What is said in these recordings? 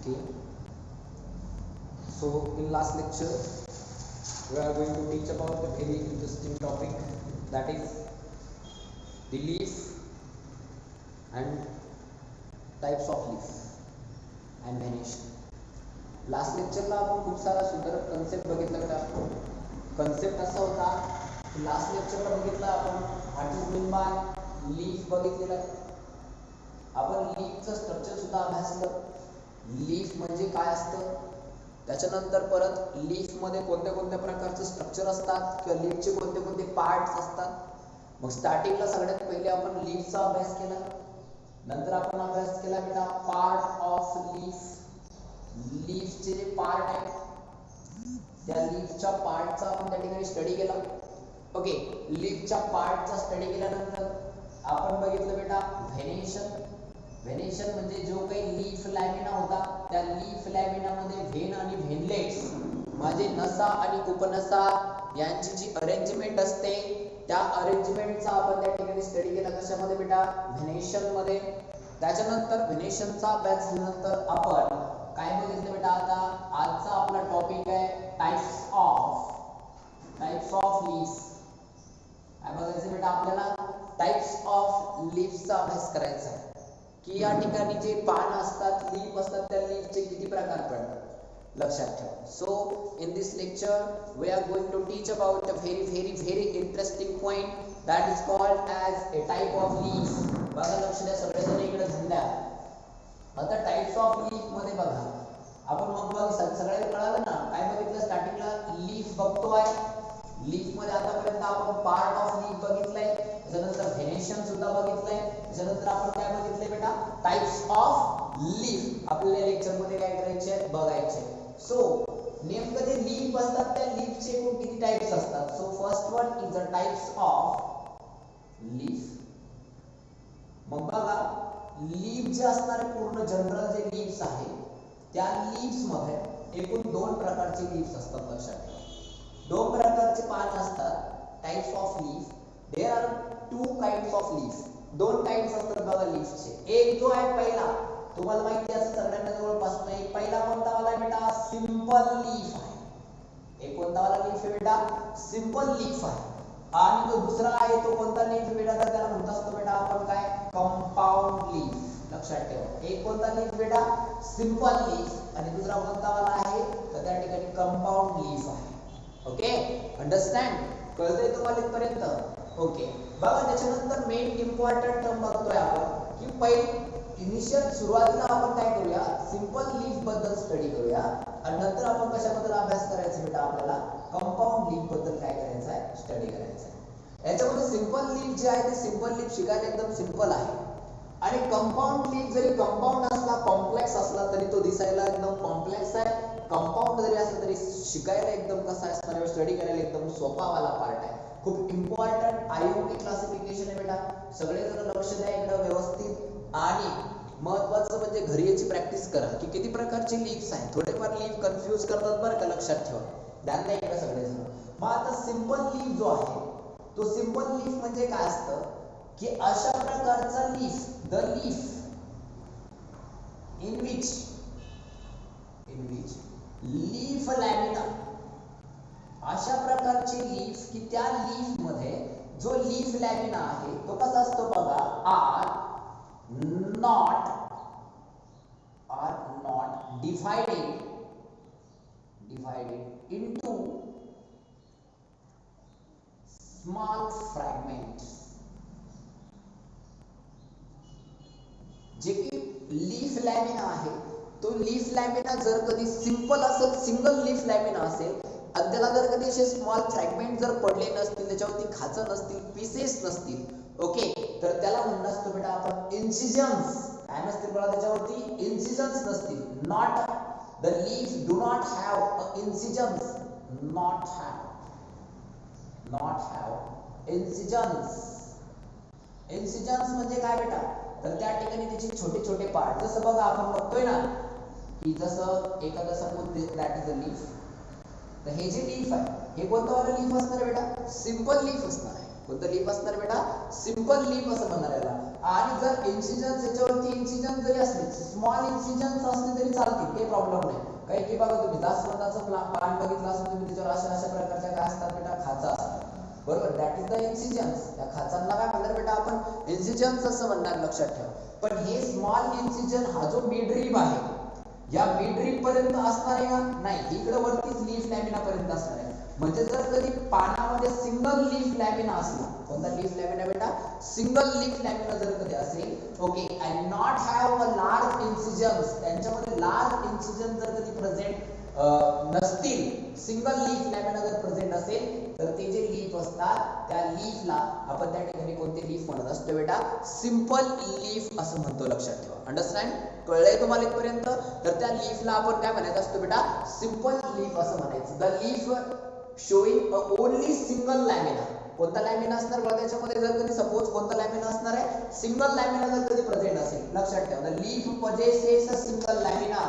Okay. So in last lecture we are going to teach about a very interesting topic, that is the leaf and types of leaf and venation. Last लेक्चरला आपण खूप सारा सुंदर concept बघितला होता. Concept असा होता की last लेक्चरला बघितला आपण what is mean by leaf बघितलेला. आपण लीफचं स्ट्रक्चर सुद्धा अभ्यासलं. लीफ म्हणजे काय असतं, त्याच्यानंतर परत लीफ मध्ये कोणत्या कोणत्या प्रकारचे स्ट्रक्चर असतात किंवा लीफचे कोणते कोणते पार्ट्स असतात. मग स्टार्टिंगला सगळ्यात पहिले आपण लीफचा अभ्यास केला. नंतर आपण अभ्यास केला की पार्ट ऑफ लीफ. लीफचे जे पार्ट आहेत त्या लीफच्या पार्टचा आपण त्या ठिकाणी स्टडी केला. ओके, लीफच्या पार्टचा स्टडी केल्यानंतर आपण बघितलं बेटा व्हेनेशन. व्हेनेशन म्हणजे जो काही लीफ लॅमिना होता त्या लीफ लॅमिनामध्ये व्हेन आणि व्हेनलेट्स म्हणजे नसा आणि उपनसा यांची जी अरेंजमेंट असते त्या अरेंजमेंटचा आपण त्या ठिकाणी स्टडी केला. कशामध्ये बेटा, व्हेनेशन मध्ये. त्याच्यानंतर व्हेनेशनचा अभ्यास झाल्यानंतर आपण काय बघितलं बेटा, आता आजचा आपला टॉपिक आहे टाइप्स ऑफ लीफ. काय बघायचं बेटा आपल्याला, टाइप्स ऑफ लीफचा अभ्यास करायचा आहे की या ठिकाणी जे पानं असतात, लीफ असतात, त्या लीफचे किती प्रकार पडतात. लक्षात ठेवा. So in this lecture we are going to teach about a very interesting point that is called as a type of leaf. बघा, लक्ष द्या सगळेजण इकडे धंद्या. आता टाइप्स ऑफ लीफ मध्ये बघा आपण मग सगळ्यांना कळालं ना. काय बघितलं स्टार्टिंगला, लीफ बघतोय. लीफ मध्ये आतापर्यंत आपण पार्ट ऑफ लीफ बघितलंय, त्याच्यानंतर व्हेनेशन सुद्धा बघितलंय, त्याच्यानंतर आपण काय बघितलंय बेटा, टाइप्स ऑफ लीफ. आपल्याला लेक्चर मध्ये काय करायचे, बघायचे. सो नेमकं जे लीफ असतात त्या लीफचे एकूण किती टाइप्स असतात. So first one is the types of leaf. मग बघा, लीफ जे असणारे पूर्ण जनरल जे लीव्स आहे त्या लीव्स मध्ये एकूण दोन प्रकारचे लीव्स असतात. लक्षात ठेवा, दोन प्रकारचे पान असतात. Types of leaf, there are two kinds of leaf. दोन टाइप्स असतात बघा लीफचे. एक जो आहे पहिला, तुम्हाला माहिती आहे सगळ्यांना जवळपास नाही, पहिला कोणता वाला बेटा, सिंपल लीफ आहे. एक कोणता वाला लीफ आहे बेटा, सिंपल लीफ आहे. आणि जो दुसरा आहे तो कोणता लीफ बेटा, तर त्याला म्हणत असतो बेटा आपण काय, कंपाऊंड लीफ. लक्षात ठेवा, एक कोणता लीफ बेटा, सिंपल लीफ, आणि दुसरा कोणता वाला आहे तर त्या ठिकाणी कंपाऊंड लीफ आहे. ओके, अंडरस्टँड, कळतंय तुम्हाला इथपर्यंत. ओके, बघा त्याच्यानंतर मेन इम्पॉर्टंट टर्म बघतोय आपण की पहिली इनिशियल सुरुवातीला आपण काय करूया, सिंपल लीफ बद्दल स्टडी करूया आणि नंतर आपण कशाबद्दल अभ्यास करायचा बेटा, आपल्याला कंपाऊंड लीफ बद्दल काय करायचं आहे, स्टडी करायचं आहे. याच्यामध्ये सिंपल लीफ जे आहे ते सिंपल लीफ शिकायला एकदम सिंपल आहे आणि कंपाऊंड लीफ जरी कंपाऊंड असला, कॉम्प्लेक्स असला तरी तो दिसायला एकदम कॉम्प्लेक्स आहे. कंपाऊंड जरी असला तरी शिकायला एकदम कसा असणार, स्टडी करायला एकदम सोपा वाला पार्ट आहे. खूप इम्पॉर्टंट आयओपी क्लासिफिकेशन आहे बेटा. सगळेजण लक्ष द्या इकडे व्यवस्थित. आणि महत्वाचं म्हणजे घरी याची प्रॅक्टिस करा की किती प्रकारचे लीव्स आहेत. थोडेफार लीफ कन्फ्यूज करतात बरं का, लक्षात ठेवा. ध्यान द्या इकडे सगळेजण. मग आता सिंपल लीफ जो आहे तो सिंपल लीफ म्हणजे काय असतं की अशा प्रकारचा leaf, the leaf in which leaf lamina, अशा प्रकारची लीफ की त्या लीफ मध्ये जो लीफ लॅमिना आहे तो कसा असतो बघा, are not divided into small fragments. जे की लीफ लॅमिना आहे तो लीफ लॅमिना जर कधी सिंपल असेल, सिंगल लीफ लॅमिना असेल आणि त्याला जर कधी असे स्मॉल फ्रॅगमेंट जर पडले नसतील, त्याच्यावरती खाचं नसतील, पीसेस नसतील, ओके, तर त्याला म्हणत असतो बेटा आपण इन्सिजन्स. काय नसतील बघा त्याच्यावरती, इन्सिजन्स नसतील. Not the leaf do not have a incisions, not have incisions. Incisions म्हणजे काय बेटा, तर त्या ठिकाणी त्याचे छोटे छोटे पार्ट. जसं बघा आपण बघतोय ना की जसं एखादा suppose that is a leaf, तर हे जे लीफ आहे हे कोणतं वाला लीफ असणार बेटा, सिंपल लीफ असणार आहे. कोणतं लीफ असणार बेटा, सिंपल लीफ असं म्हणणार याला. आणि जर इन्सिजन्स याच्यावरती इन्सिजन्स जरी असले, स्मॉल इन्सिजन्स असले तरी चालतील, काही प्रॉब्लेम नाही. काही की बघा तुम्ही जास्वंदाचं पान बघितलं असेल तुम्ही, त्याच्यावर अशा प्रकारच्या काय असतात बेटा, खाचा असतात, बरोबर. That is the incisions. त्या खाचांना काय म्हणणार बेटा आपण, इन्सिजन्स असं म्हणणार, लक्षात ठेवा. पण हे स्मॉल इन्सिजन हा जो मिड रिब आहे, या मिड रिब पर्यंत असणार आहे का, नाही, इकडे वरतीच लीफ लॅमिना पर्यंत असणार आहे. म्हणजे जर कधी पानामध्ये सिंगल लीफ लॅमिना असला, कोणता लीफ लॅमिना बेटा, सिंगल लीफ लॅमिना जर कधी असेल, okay, and not have a large incisions, त्यांच्यामध्ये लार्ज इन्सिजन जर कधी प्रेझेंट नसतील, सिंगल लीफ लॅमिना जर प्रेझेंट असेल, तर ते जे लीफ असतात त्या लीफला आपण त्या ठिकाणी कोणते लीफ म्हणत असतो बेटा, सिंपल लीफ असं म्हणतो, लक्षात ठेवा. अंडरस्टँड, कळलंय तुम्हाला इथपर्यंत. तर त्या लीफला आपण काय म्हणायचं असतो बेटा, सिंपल लीफ असं म्हणायचं. The leaf showing only single lamina, कोणता लॅमिना असणार बघा त्याच्यामध्ये, जर कधी सपोज कोणता लॅमिना असणार आहे, सिंगल लॅमिना जर कधी प्रेझेंट असेल, लक्षात ठेवा. The leaf possesses a single lamina,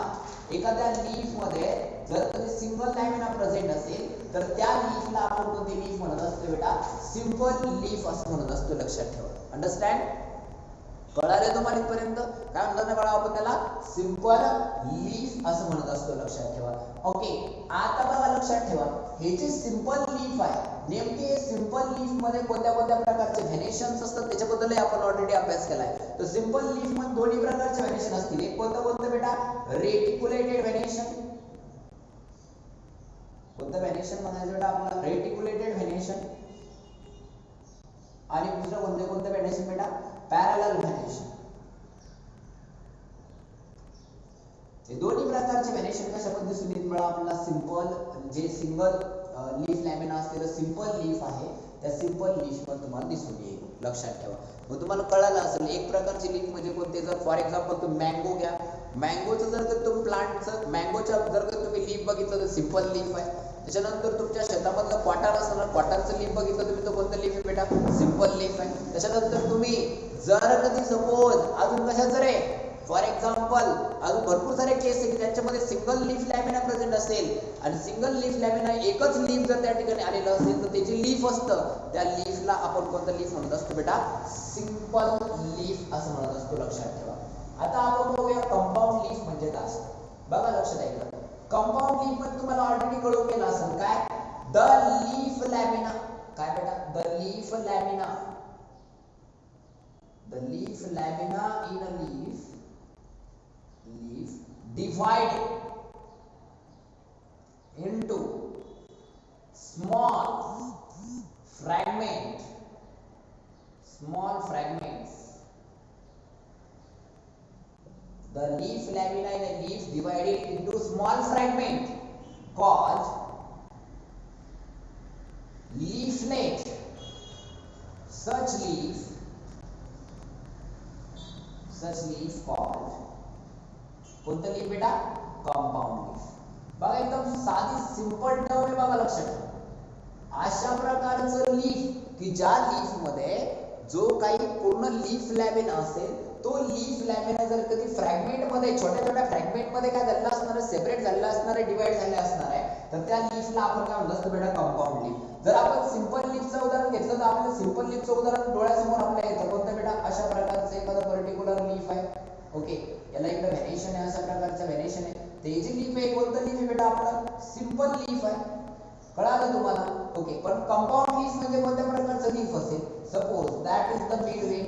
एखाद्या लीफ मध्ये जर कधी सिंगल लॅमिना प्रेझेंट असेल, तर त्या लीफला आपण कोणती लीफ म्हणत असतो बेटा, सिंपल लीफ असं म्हणत असतो, लक्षात ठेवा. अंडरस्टँड, कळाले तुम्हाला इथपर्यंत. काय म्हणतात ना बाळा आपण त्याला, सिंपल लीफ असं म्हणत असतो, लक्षात ठेवा. ओके, आता बघा लक्षात ठेवा, हे जे सिंपल लीफ आहे, नेमके सिंपल लीफ मध्ये कोणत्या कोणत्या प्रकारचे व्हेनेशन्स असतात त्याच्याबद्दल आपण ऑलरेडी अभ्यास केलाय. तर सिंपल लीफ मध्ये दोन्ही प्रकारचे व्हेनेशन असतील. एक कोणतं बेटा, रेटिक्युलेटेड व्हेनेशन, कोणतं व्हेनेशन म्हणायचं बेटा आपल्याला, रेटिक्युलेटेड व्हेनेशन. आणि दुसरं कोणतं व्हेनेशन बेटा, पॅरलल व्हेनेशन. हे दोन्ही प्रकारचे व्हेनेशन कशा पद्धतीने दिसून येतात आपल्याला, सिंपल जे सिंगल लीफ लॅमिना असलेलं सिंपल लीफ आहे, त्या सिंपल लीफ मध्ये तुम्हाला दिसून येईल, लक्षात ठेवा. मग तुम्हाला कळालं असेल एक प्रकारची लीफ म्हणजे कोणते, जर फॉर एक्झाम्पल तुम्ही मँगो घ्या, मँगोचं जर का तुम्ही प्लांटचं मँगोच्या जर का तुम्ही लीफ बघितलं तर सिंपल लीफ आहे. त्याच्यानंतर तुमच्या शेतामधलं कॉटन असणार, कॉटनचं लीफ बघितलं तुम्ही तर कोणतं लीफ आहे बेटा, सिंपल लीफ आहे. त्याच्यानंतर तुम्ही जर कधी सपोज अजून कशाचं रे, फॉर एक्झाम्पल अजून भरपूर सारे केस आहेत ज्यांच्यामध्ये सिंगल लीफ लॅमिना प्रेझेंट असेल, आणि सिंगल लीफ लॅमिना एकच लीफ जर त्या ठिकाणी आलेलं असेल तर ते जे लीफ असतं त्या लीफला आपण कोणतं लीफ म्हणत असतो बेटा, सिंपल लीफ असं म्हणत असतो, लक्षात ठेवा. आता आपण बघूया कंपाऊंड लीफ म्हणजे काय असतं. बघा लक्षात ऐका, कंपाऊंड लीफ मध्ये तुम्हाला ऑलरेडी कळून गेलं असेल काय, द लीफ लॅमिना, काय बेटा, the leaf lamina, the leaf lamina in a leaf divided into small fragments. The leaf lamina in a leaf divided into small fragments called leaflet. Such leaf called कोणतं leaf बेटा, compound leaf. बघा एकदम साधी simple term आहे, बघा लक्षात ठेवा. अशा प्रकारचं लीफ की ज्या लीफ मध्ये जो काही पूर्ण लीफ लॅमिना असेल, तो लीफ लॅमिना जर कधी फ्रॅगमेंट मध्ये, छोट्या छोट्या फ्रॅगमेंट मध्ये काय झालेलं असणार आहे, सेपरेट झालेलं असणार आहे, डिवाइड झाले असणार आहे, तर त्या लीफला आपण काय म्हणतो असतो बेटा, कंपाऊंड लीफ. जर आपण सिंपल लीफचं उदाहरण घेतलं तर आपल्याला सिंपल लीफचं उदाहरण डोळ्यासमोर आपल्या येतं, कोणतं बेटा, अशा प्रकारचं एखादं पर्टिक्युलर लीफ आहे, ओके, याला इकडे व्हेनेशन आहे, अशा प्रकारचं व्हेनेशन आहे, ते जे लीफ आहे कोणतं लीफ आहे बेटा आपलं, सिंपल लीफ आहे. कळालं तुम्हाला, ओके. पण कंपाऊंड लीफ म्हणजे कोणत्या प्रकारचं लीफ असेल, suppose that is the mid Wien,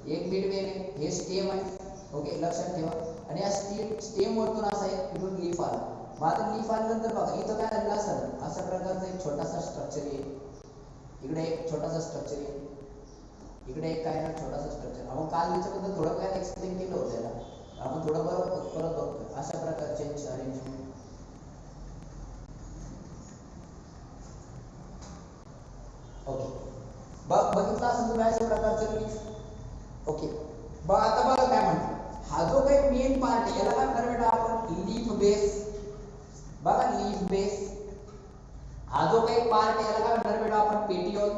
एक मिड वेन आहे, हे स्टेम आहे, ओके, लक्षात ठेवा. आणि या स्टेम वरतून असा एक इथून लीफ आला, मग आता लीफ आल्यानंतर बघा इथं काय झालं असेल, अशा प्रकारचा एक छोटासा स्ट्रक्चर येईल, इकडे एक छोटासा स्ट्रक्चर येईल, इकडे एक काय ना छोटासा स्ट्रक्चर. आपण काल याच्याबद्दल थोडं काय एक्सप्लेन केलं होतं, याला आपण थोडं परत बघतोय. अशा प्रकारचे अरेंजमेंट, ओके, बघितलं असं तुम्ही अशा प्रकारचे लीफ, ओके. बघ आता बघा काय म्हणतो, हा जो काही मेन पार्ट आहे याला काय म्हणणार बेटा आपण, लीफ बेस. बघा लीफ बेस, हा जो काही पार्ट आहे याला काय म्हणणार बेटा आपण, पेटियोल.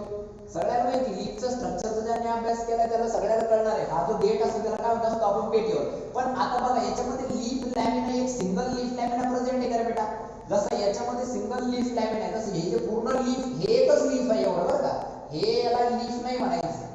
सगळ्यांना माहिती लीफचं स्ट्रक्चरचा ज्याने अभ्यास केला त्याला सगळ्यांना कळणार आहे, हा जो गेट असतो त्याला काय म्हणत असतो आपण, पेटियोल. पण आता बघा याच्यामध्ये लीफ लॅमिना, एक सिंगल लीफ लॅमिना प्रेझेंट आहे का बेटा, जसं याच्यामध्ये सिंगल लीफ लॅमिना आहे तसं हे जे पूर्ण लीफ, हे एकच लीफ आहे एवढं बरं का, हे याला लीफ नाही म्हणायचं,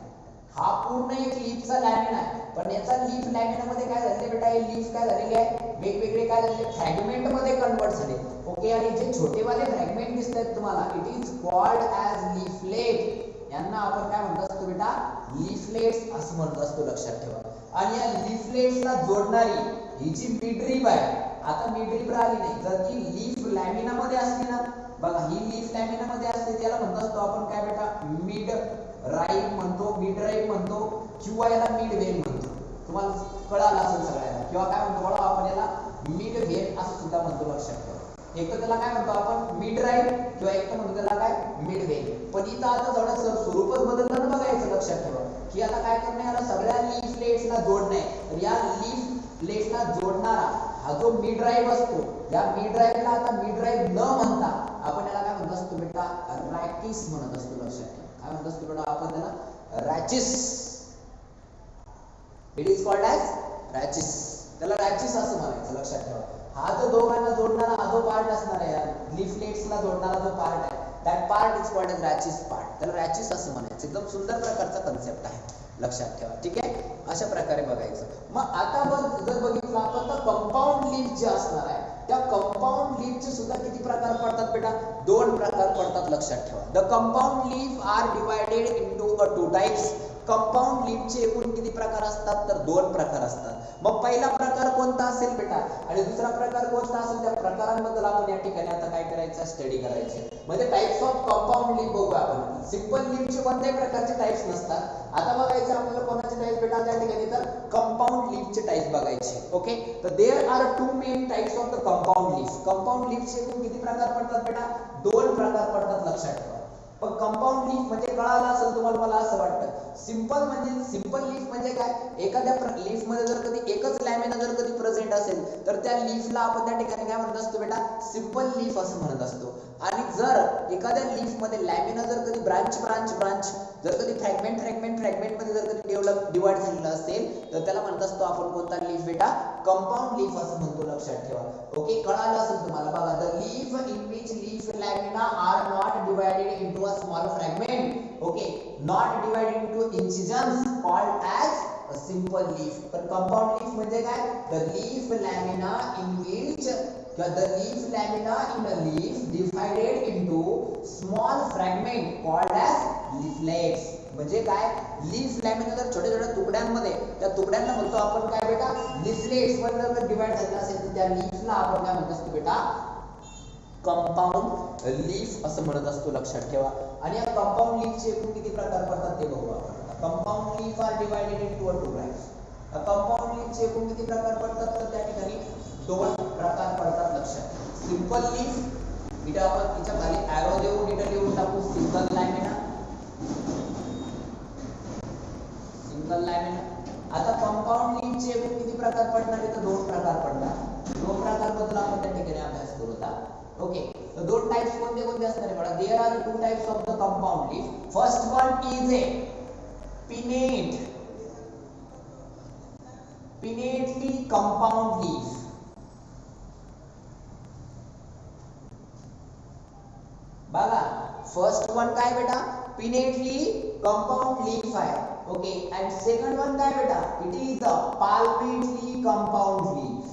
हा पूर्ण एक लीफचा लॅमिना आहे, पण याचा लीफ लॅमिनामध्ये काय झाले बेटा, हे लीफ काय झालेले आहे, वेगवेगळे काय झाले फ्रॅगमेंट मध्ये कन्वर्ट झाले. ओके, आणि जे छोटेवाले फ्रॅगमेंट दिसत आहेत तुम्हाला, it is called as leaflet. यांना आपण काय म्हणत असतो बेटा, लीफलेट्स असं म्हणत असतो, लक्षात ठेवा. आणि या लीफलेट्सला जोडणारी ही जी मिडरिब आहे, आता मिडरिब राहिली नाही, जर ती लीफ लॅमिना मध्ये असली ना, बघा ही लीफ लॅमिना मध्ये असते, त्याला म्हणत असतो आपण काय बेटा, मिड राईब म्हणतो, मिड राईब म्हणतो, किंवा याला मिड व्हेन म्हणतो. तुम्हाला कळालं असेल सगळ्यांना, किंवा काय म्हणतो बघा आपण याला मिड व्हेन असं सुद्धा म्हणतो, लक्षात ठेवा. एक तर त्याला काय म्हणतो आपण मिड राईब, किंवा एक तर म्हणतो त्याला काय मिड व्हेन. पण इथं आता थोडं स्वरूपच बदललं ना, बघायचं, लक्षात ठेवा की आता काय करणं, याला सगळ्या लीफ लेट्सला जोडणे. तर या लीफ लेट्सला जोडणारा हा जो मिड ड्राइव असतो, या मिड ड्राइवला आता मिड ड्राइव न म्हणता आपण याला काय म्हणत असतो बेटा, रॅचिस म्हणत असतो, लक्षात ठेवा. काय म्हणत असतो बेटा आपण त्याला, रॅचिस. इट इज कॉल्ड ॲज रॅचिस, त्याला रॅचिस असं म्हणायचं, लक्षात ठेवा. हा जो दोघांना जोडणारा हा जो पार्ट असणार आहे, लीफलेट्सला जोडणारा जो पार्ट आहे, that part is called as rachis part. त्याला रॅचिस असं म्हणायचं. एकदम सुंदर प्रकारचा कन्सेप्ट आहे, लक्षात ठेवा. ठीक आहे, अशा प्रकारे बघायचं. मग आता जर बघितलं आपण तर कंपाऊंड लीफ जे असणार आहे, त्या कंपाऊंड लीफचे सुद्धा किती प्रकार पडतात बेटा, 2 प्रकार पडतात, लक्षात ठेवा. The compound leaf are divided into 2 types. Compound लीफचे एकूण किती प्रकार असतात, तर 2 प्रकार असतात. मग पहिला प्रकार कोणता असेल बेटा, आणि दुसरा प्रकार कोणता असेल, त्या प्रकारांबद्दल आपण या ठिकाणी आता काय करायचं, स्टडी करायचे. म्हणजे टाइप्स ऑफ कंपाऊंड लीफ बघू आपण. सिंपल लीफचे कोणत्याही प्रकारचे टाइप्स नसतात. आता बघायचं आपल्याला कोणाचे टाइप्स बेटा त्या ठिकाणी, तर कंपाऊंड लीफचे टाइप्स बघायचे. ओके, तर there are 2 main types of the compound leaf. Compound लीफचे एकूण किती प्रकार पडतात बेटा, 2 प्रकार पडतात, लक्षात ठेवा. पण कंपाऊंड लीफ म्हणजे कळालं असेल तुम्हाला, मला असं वाटतं. सिंपल लीफ म्हणजे काय, एखाद्या लीफ मध्ये जर कधी एकच लॅमिना जर कधी प्रेझेंट असेल, तर त्या लीफला आपण त्या ठिकाणी काय म्हणत असतो बेटा, सिंपल लीफ असं म्हणत असतो. आणि जर एखाद्या लीफ मध्ये लॅमिना जर कधी ब्रांच जर कधी फ्रॅगमेंट मध्ये जर कधी डिवाइड झालेला असेल, तर त्याला म्हणत असतो आपण कोणता लीफ बेटा, कंपाऊंड लीफ असं म्हणतो, लक्षात ठेवा. ओके, कळालं असेल तुम्हाला. बघा, the leaf in which leaf lamina are not divided into a small fragment, okay, not divided into incisions, called as a simple leaf. तर कंपाऊंड लीफ म्हणजे काय, the leaf lamina in which, किंवा the leaf lamina in a leaf divided into small fragment called as leaflets. म्हणजे काय, leaf lamina जर छोट्या छोट्या तुकड्यांमध्ये, त्या तुकड्यांना म्हणतो आपण काय बेटा, लीफलेट्स. पण जर डिवाइड झालेला असेल तर त्या लीफला आपण काय म्हणत असतो बेटा, कंपाऊंड लीफ असं म्हणत असतो, लक्षात ठेवा. आणि या कंपाऊंड लीफचे एकूण किती प्रकार पडतात ते बघू आपण. Compound leaf are divided into 2 types. Compound लीफचे एकूण किती प्रकार पडतात, तर त्या ठिकाणी 2 प्रकार पडतात, लक्षात. सिंपल लीफ, इथे आपण तिच्या खाली ॲरो देऊन इथे लिहून टाकू, सिंगल लॅमिना. आता कंपाऊंड लीफचे एकूण किती प्रकार पडणार, तर 2 प्रकार पडणार. 2 प्रकार बद्दल आपण त्या ठिकाणी अभ्यास करू. ओके, तर 2 टाइप्स कोणते असणार आहे बघा. There are 2 types of the compound leaf. First one is a pinnately compound leaf. बघा, फर्स्ट वन काय बेटा, pinnately compound leaf आहे. ओके, and second one काय बेटा, it is the palmately compound leaf.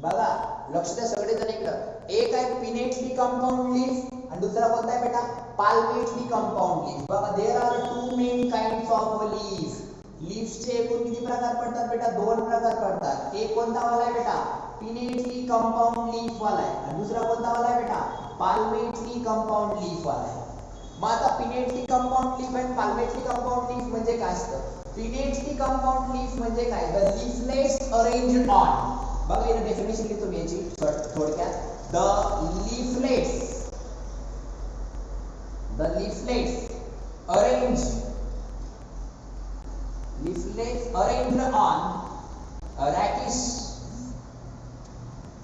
बघा, लक्ष द्या सगळेजण इकडं. एक आहे पिनेटली कंपाऊंड लीफ आणि दुसरा कोणता आहे बेटा, पाल्मेटली कंपाऊंड लीफ. बघा, there are 2 main kinds of leaf. लीफचे एकूण किती प्रकार पडतात बेटा, 2 प्रकार पडतात. एक कोणता वाला आहे बेटा, पिनेटली कंपाऊंड लीफ वाला आहे, आणि दुसरा कोणता वाला आहे बेटा, पाल्मेटली कंपाऊंड लीफ वाला आहे. मग आता पिनेटली कंपाऊंड लीफ आणि पाल्मेटली कंपाऊंड लीफ म्हणजे काय असतं. पिनेटली कंपाऊंड लीफ म्हणजे काय, द लीफलेट्स अरेंज्ड ऑन, बघा इथे डेफिनेशन लिहितो मी याची थोडक्यात. The leaflets arranged on rachis.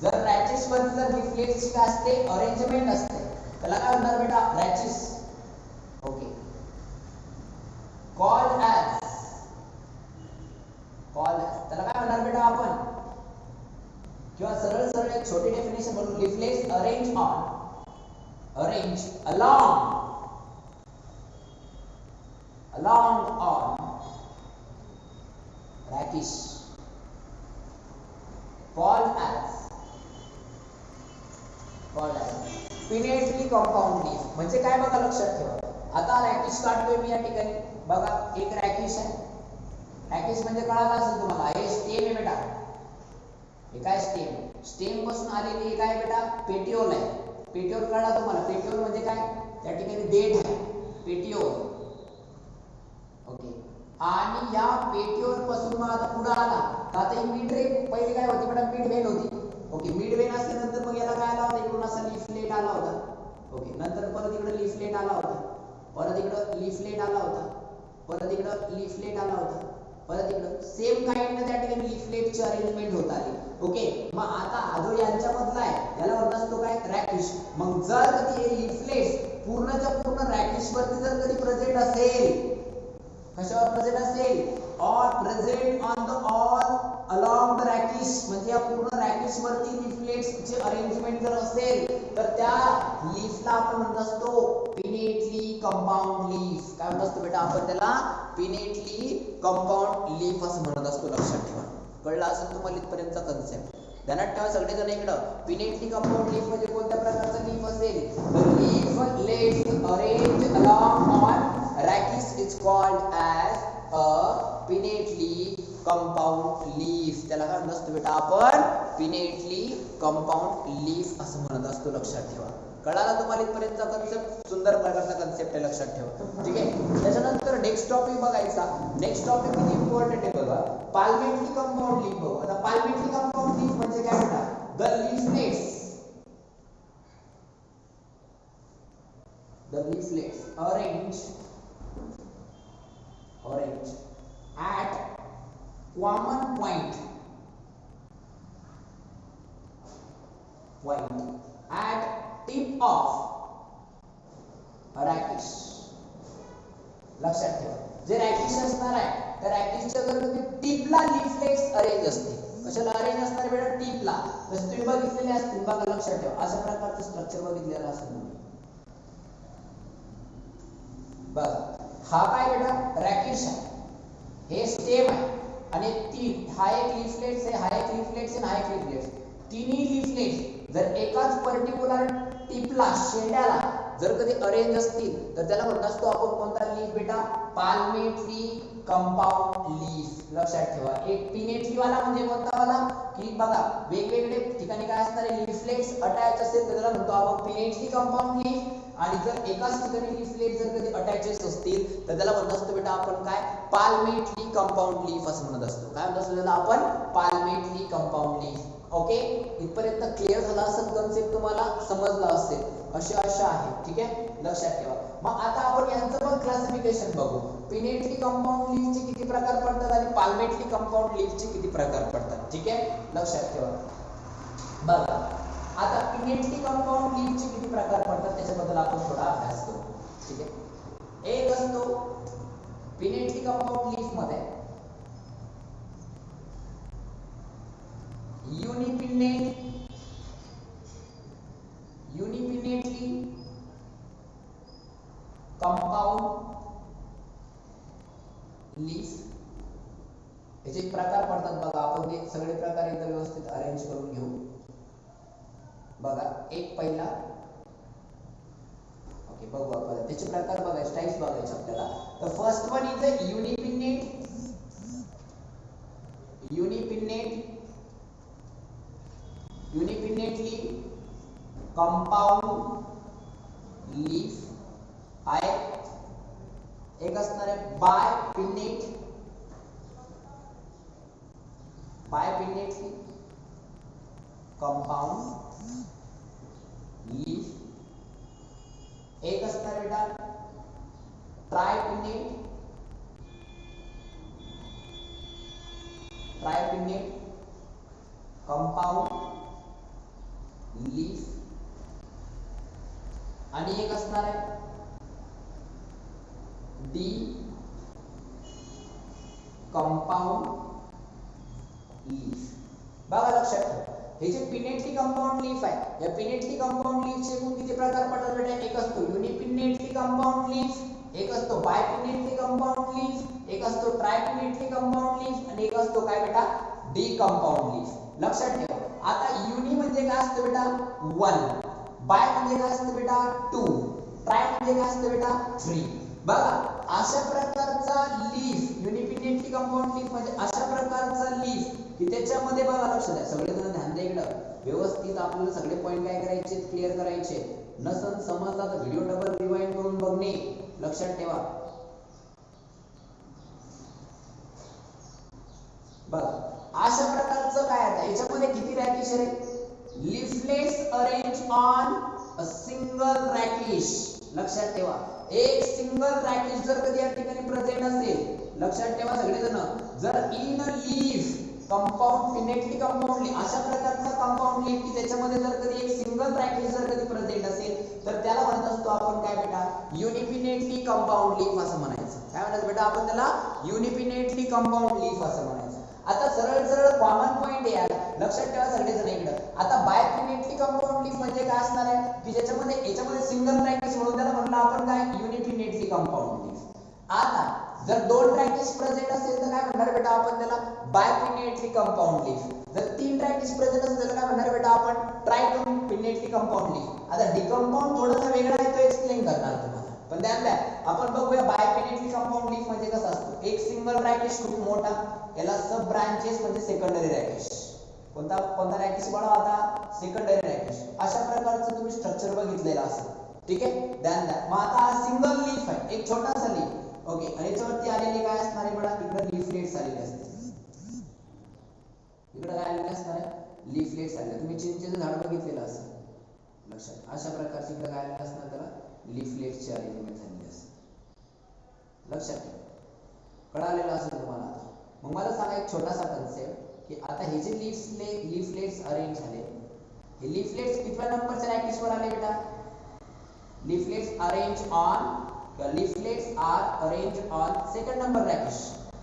जर रॅचिस वर जर लीफलेट्सची काय असते, अरेंजमेंट असते, त्याला काय म्हणतात बेटा, रॅचिस. ओके, कॉल्ड ॲज त्याला काय म्हणणार बेटा आपण, किंवा सरळ सरळ एक छोटी डेफिनेशन म्हणून leaflets arrange on rakish called as pinnately compound leaf. म्हणजे काय बघा लक्षात ठेवा. आता रॅकिश काढतोय मी या ठिकाणी बघा, एक रॅकिश आहे. रॅकिश म्हणजे कळालं असेल तुम्हाला, हे स्टेम आहे बेटा. हे काय स्टेम पासून आलेली काय बेटा, पेटिओल आहे. पेटिओल कळला तुम्हाला. पेटिओल म्हणजे काय, त्या ठिकाणी देठ आहे, पेटिओल. ओके. आणि या पेटिओल पासून मग आता पुढे आला तर आता ही मिड रेन पहिले काय होती बेटा, मिड वेन होती. ओके. मिड वेन असल्यानंतर मग याला काय आला होता, इकडून असा लीफलेट आला होता. ओके. नंतर परत इकडे लीफलेट आला होता, परत इकडे लीफलेट आला होता, परत इकडे लीफलेट आला होता, परत इकडे सेम काइंड त्या ठिकाणी लीफलेटची अरेंजमेंट होत आली. ओके. मग आता जो यांच्यामधला आहे त्याला म्हणत असतो काय, रॅकिश. मग जर कधी हे लीफलेट्स पूर्णच्या पूर्ण रॅकिश वरती जर कधी प्रेझेंट असेल, कशावर प्रेझेंट असेल, are present on the all along the rachis, म्हणजे या पूर्ण रॅकिश वरती लीफलेट्स चे अरेंजमेंट जर असेल तर त्या लीफला आपण म्हणत असतो पिनेटली कंपाऊंड लीफ. काय म्हणत असतो बेटा आपण त्याला, पिनेटली कंपाऊंड लीफ असं म्हणत असतो. लक्षात ठेवा. कळलं असेल तुम्हाला इथपर्यंतचा कन्सेप्ट. ध्यानात ठेवा सगळेजण. इकडं पिनेटली कंपाऊंड लीफ म्हणजे कोणत्या प्रकारचा लीफ असेल, तर leaflets arrange along on rachis is called as a pinnately compound leaf. त्याला काय म्हणत असतो बेटा आपण, पिनेटली कंपाऊंड लीफ असं म्हणत असतो. लक्षात ठेवा. कळाला तुम्हाला इथपर्यंतचा कन्सेप्ट. सुंदर प्रकारचा कन्सेप्ट आहे, लक्षात ठेवा. ठीक आहे. त्याच्यानंतर नेक्स्ट टॉपिक बघायचा. नेक्स्ट टॉपिक किती इम्पॉर्टंट आहे बघा, पाल्मेटली कंपाऊंड लीफ बघू. आता पाल्मेटली कंपाऊंड लीफ म्हणजे काय बेटा, the leaflets arrange at common point at tip of रॅकिश. लक्षात ठेवा. जे रॅकिश असणार आहे त्या रॅकिशच्या जर टिपला लीफलेट्स अरेंज असते. कशाला अरेंज असणार बेटा, टिपला. जसं तुम्ही बघितलेले असतील बघा, लक्षात ठेवा. अशा प्रकारचं स्ट्रक्चर बघितलेलं असेल बघा. हा काय बेटा, रॅकिश आहे, हे स्टेम आहे, आणि हा एक लीफलेट्स आहे, हा एक लीफलेट्स आहे, हा एक लीफलेट्स. तिन्ही लीफलेट्स जर एकाच पर्टिक्युलर टिपला, शेंड्याला जर कधी अरेंज असतील तर त्याला म्हणत असतो आपण कोणता लीफ बेटा, पाल्मेटली कंपाऊंड लीफ. लक्षात ठेवा. एक पिनेटली वाला म्हणजे कोणता वाला, की बघा वेगवेगळे ठिकाणी काय असणार आहे, लीफलेट्स अटॅच असेल तर त्याला म्हणतो आपण पिनेटली कंपाऊंड लीफ. आणि जर एकाच ठिकाणी लीफलेट जर कधी अटॅचेस असतील तर त्याला म्हणत असतो बेटा आपण काय, पाल्मेटली कंपाऊंड लीफ असं म्हणत असतो. काय म्हणत असतो त्याला आपण, पाल्मेटली कंपाऊंड लीफ. ओके. इथपर्यंत क्लिअर झाला असेल कन्सेप्ट, तुम्हाला समजला असेल अशी आशा आहे. ठीक आहे. लक्षात ठेवा. मग आता आपण यांचं पण क्लासिफिकेशन बघू. पिनेटली कंपाऊंड लीफचे किती प्रकार पडतात आणि पाल्मेटली कंपाऊंड लीफचे किती प्रकार पडतात. ठीक आहे. लक्षात ठेवा. बघा आता पिनेटली कंपाऊंड लीफचे किती प्रकार पडतात त्याच्याबद्दल आपण थोडा अभ्यास करू. ठीक आहे. एक असतो पिनेटली कंपाऊंड लीफ मध्ये युनिपिनेटली कंपाऊंड लीफ. याचे प्रकार पडतात बघा. आपण ते सगळे प्रकार एकदा व्यवस्थित अरेंज करून घेऊ. बघा एक पहिला, ओके बघू आपण त्याचे प्रकार बघायचे, टाइप्स बघायचे आपल्याला. तर first one is a unipinnately compound leaf आहे. एक असणार आहे बायपिनेटली कंपाऊंड लीफ. एक असणार बेटा ट्रायपिनेट कंपाऊंड लीफ. आणि एक असणार आहे डी कंपाऊंड लीफ. बघा लक्षात ठेवा. हे जे पिनेटली कंपाऊंड लीफ आहे, या पिनेटली कंपाऊंड लीफचे एकूण किती प्रकार पडतात बेटा? एक असतो युनिपिनेटली कंपाऊंड लीफ, एक असतो बायपिनेटली कंपाऊंड लीफ, एक असतो ट्रायपिनेटली कंपाऊंड लीफ आणि एक असतो काय बेटा? D compound leaf. लक्षात ठेवा. आता युनि म्हणजे काय असतं बेटा? 1, बाय म्हणजे काय असतं बेटा? 2, ट्राय म्हणजे काय असतं बेटा? 3. बघा अशा प्रकारचा लीफ, युनिपिनेटली कंपाऊंड लीफ म्हणजे अशा प्रकारचा लीफ की त्याच्यामध्ये बघा, लक्ष द्या सगळे जण, ध्यान द्या इकडं व्यवस्थित. आपल्याला सगळे पॉइंट काय करायचे? क्लिअर करायचे. नसन समजला तर व्हिडिओ डबल रिवाइंड करून बघणे. लक्षात ठेवा. बघा अशा प्रकारचं काय आहे, याच्यामध्ये किती रॅकिश आहे? Leaflets arrange on a single rachis. लक्षात ठेवा, एक सिंगल रॅकिश जर कधी या ठिकाणी प्रेझेंट असेल, लक्षात ठेवा सगळेजण, जर in a leaf compound, pinnately compound leaf, अशा प्रकारचा कंपाऊंड लीफ की त्याच्यामध्ये जर कधी एक सिंगल रॅकिश जर कधी प्रेझेंट असेल तर त्याला म्हणत असतो आपण काय बेटा? युनिपिनेटली कंपाऊंड लीफ असं म्हणायचं. काय म्हणायचं बेटा आपण त्याला? युनिपिनेटली कंपाऊंड लीफ असं म्हणायचं. आता सरळ सरळ कॉमन पॉइंट आहे यार, लक्षात ठेवा सगळेजण इकडं. आता बायपिनेटली कंपाऊंड लीफ म्हणजे काय असणार आहे की ज्याच्यामध्ये याच्यामध्ये सिंगल रॅकिश म्हणून त्याला म्हणलं आपण काय? युनिपिनेटली कंपाऊंड लीफ. आता जर दोन रॅकिश प्रेझेंट असेल तर काय म्हणणार बेटा आपण त्याला? बायपिनेटली कंपाऊंड लीफ. जर तीन रॅकिश प्रेझेंट असेल तर काय म्हणणार बेटा आपण? ट्रायपिनेटली कंपाऊंड लीफ. आता डिकंपाऊंड थोडासा वेगळा आहे, तो एक्सप्लेन करणार तुम्हाला, पण ध्यान द्या. आपण बघूया बायपिनेटली कंपाऊंड लीफ म्हणजे कसं असतं. एक सिंगल रॅकिश खूप मोठा, याला सब ब्रांचेस म्हणजे सेकंडरी रॅकिश. कोणता कोणता रॅकिश बघा आता? सेकंडरी रॅकिश. अशा प्रकारचं तुम्ही स्ट्रक्चर बघितलेलं असेल. ठीक आहे, ध्यान द्या. मग आता हा सिंगल लीफ आहे, एक छोटासा लीफ. ओके, आणि याच्यावरती आलेले काय असणार आहे बघा? इकडे लीफलेट्स आलेले असतील. इकडे काय आलेले असणार आहे? लीफलेट्स आलेले. तुम्ही चिंचेचं झाड बघितलेलं असेल. लक्षात, अशा प्रकारचे इकडे काय आलेले असणार? त्याला लीफलेट्सचे अरेंजमेंट झालेले असेल. लक्षात ठेवा, कळालेलं असेल तुम्हाला. मग मला सांगा एक छोटासा कन्सेप्ट की आता हे जे लीफलेट्स अरेंज झाले, हे लीफलेट्स कितव्या नंबरच्या रॅकिशवर आले बेटा? Leaflets are arranged on second number rachis.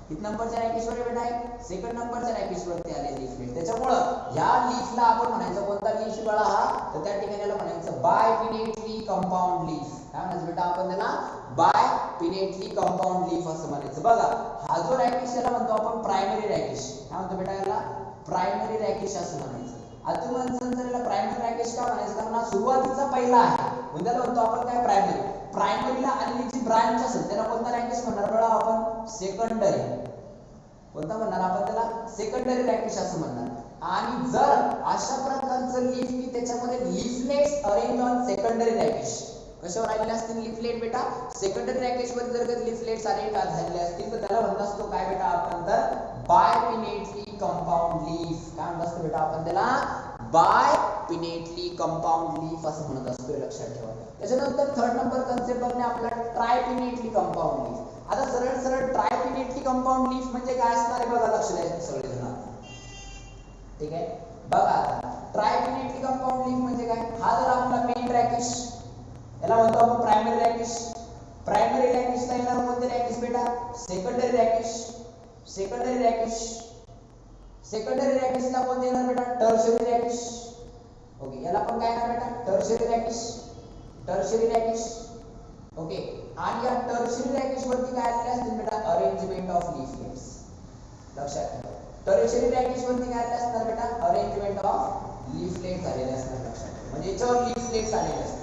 किती नंबरच्या रॅकिशवर आहे बेटा? सेकंड नंबरच्या रॅकिशवरती आले लीफलेट. त्याच्यामुळं या लीफला आपण म्हणायचं कोणता लीफ बळा हा? तर त्या ठिकाणी याला म्हणायचं बायपिनेटली कंपाऊंड लीफ. काय म्हणायचं बेटा आपण त्याला? बायपिनेटली कंपाऊंड लीफ असं म्हणायचं. बघा हा जो रॅकिश याला म्हणतो आपण प्रायमरी रॅकिश. काय म्हणतो बेटा याला? प्रायमरी रॅकिश असं म्हणायचं. आता तुम्ही म्हणसान याला प्रायमरी रॅकिश का म्हणायचं? कारण हा सुरुवातीचा पहिला आहे म्हणून त्याला म्हणतो आपण काय? प्रायमरी. प्रायमरीला आलेली जी ब्रांच असेल त्याला कोणता रॅकिश म्हणणार बघा आपण? सेकंडरी. कोणता म्हणणार आपण त्याला? सेकंडरी रॅकिश असं म्हणणार. आणि जर अशा प्रकारचं लीफ की त्याच्यामध्ये लीफलेट्स अरेंज ऑन सेकंडरी रॅकिश, कशावर आलेले असतील लीफलेट बेटा? सेकंडरी रॅकिश वर जर कधी लीफलेट्स अरेंज झालेले असतील तर त्याला म्हणत असतो काय बेटा आपण? तर बायपिनेटली कंपाऊंड लीफ. काय म्हणत असतो बेटा आपण त्याला? बायपिनेटली कंपाऊंड लीफ असं म्हणत असतो. लक्षात ठेवा. त्याच्यानंतर थर्ड नंबर कन्सेप्ट बघणे आपल्याला ट्रायपिनेटली कंपाऊंड लीफ. आता सरळ सरळ ट्रायपिनेटली कंपाऊंड लीफ म्हणजे काय असणार आहे बघा, लक्ष द्यायचं सगळेजण. ठीक आहे, बघा आता ट्रायपिनेटली कंपाऊंड लीफ म्हणजे काय? हा जर आपला मेन रॅकिश, याला म्हणतो आपण प्रायमरी रॅकिश. प्रायमरी रॅकिशला येणार कोणते रॅकिश बेटा? सेकंडरी रॅकिश. सेकंडरी रॅकिश. सेकंडरी रॅकिशला कोणते येणार बेटा? टर्शियरी रॅकिश. ओके, याला पण काय येणार बेटा? टर्शियरी रॅकिश. टर्शियरी रॅकिश. ओके, आणि या टर्शियरी रॅकिश वरती काय आलेले असतील बेटा? Arrangement of leaflets. लक्षात ठेवा, टर्शियरी रॅकिश वरती काय आलेले असतात बेटा? अरेंजमेंट ऑफ लीफलेट्स आलेले असतात. लक्षात ठेवा, म्हणजे याच्यावर लीफलेट्स आलेले असतात.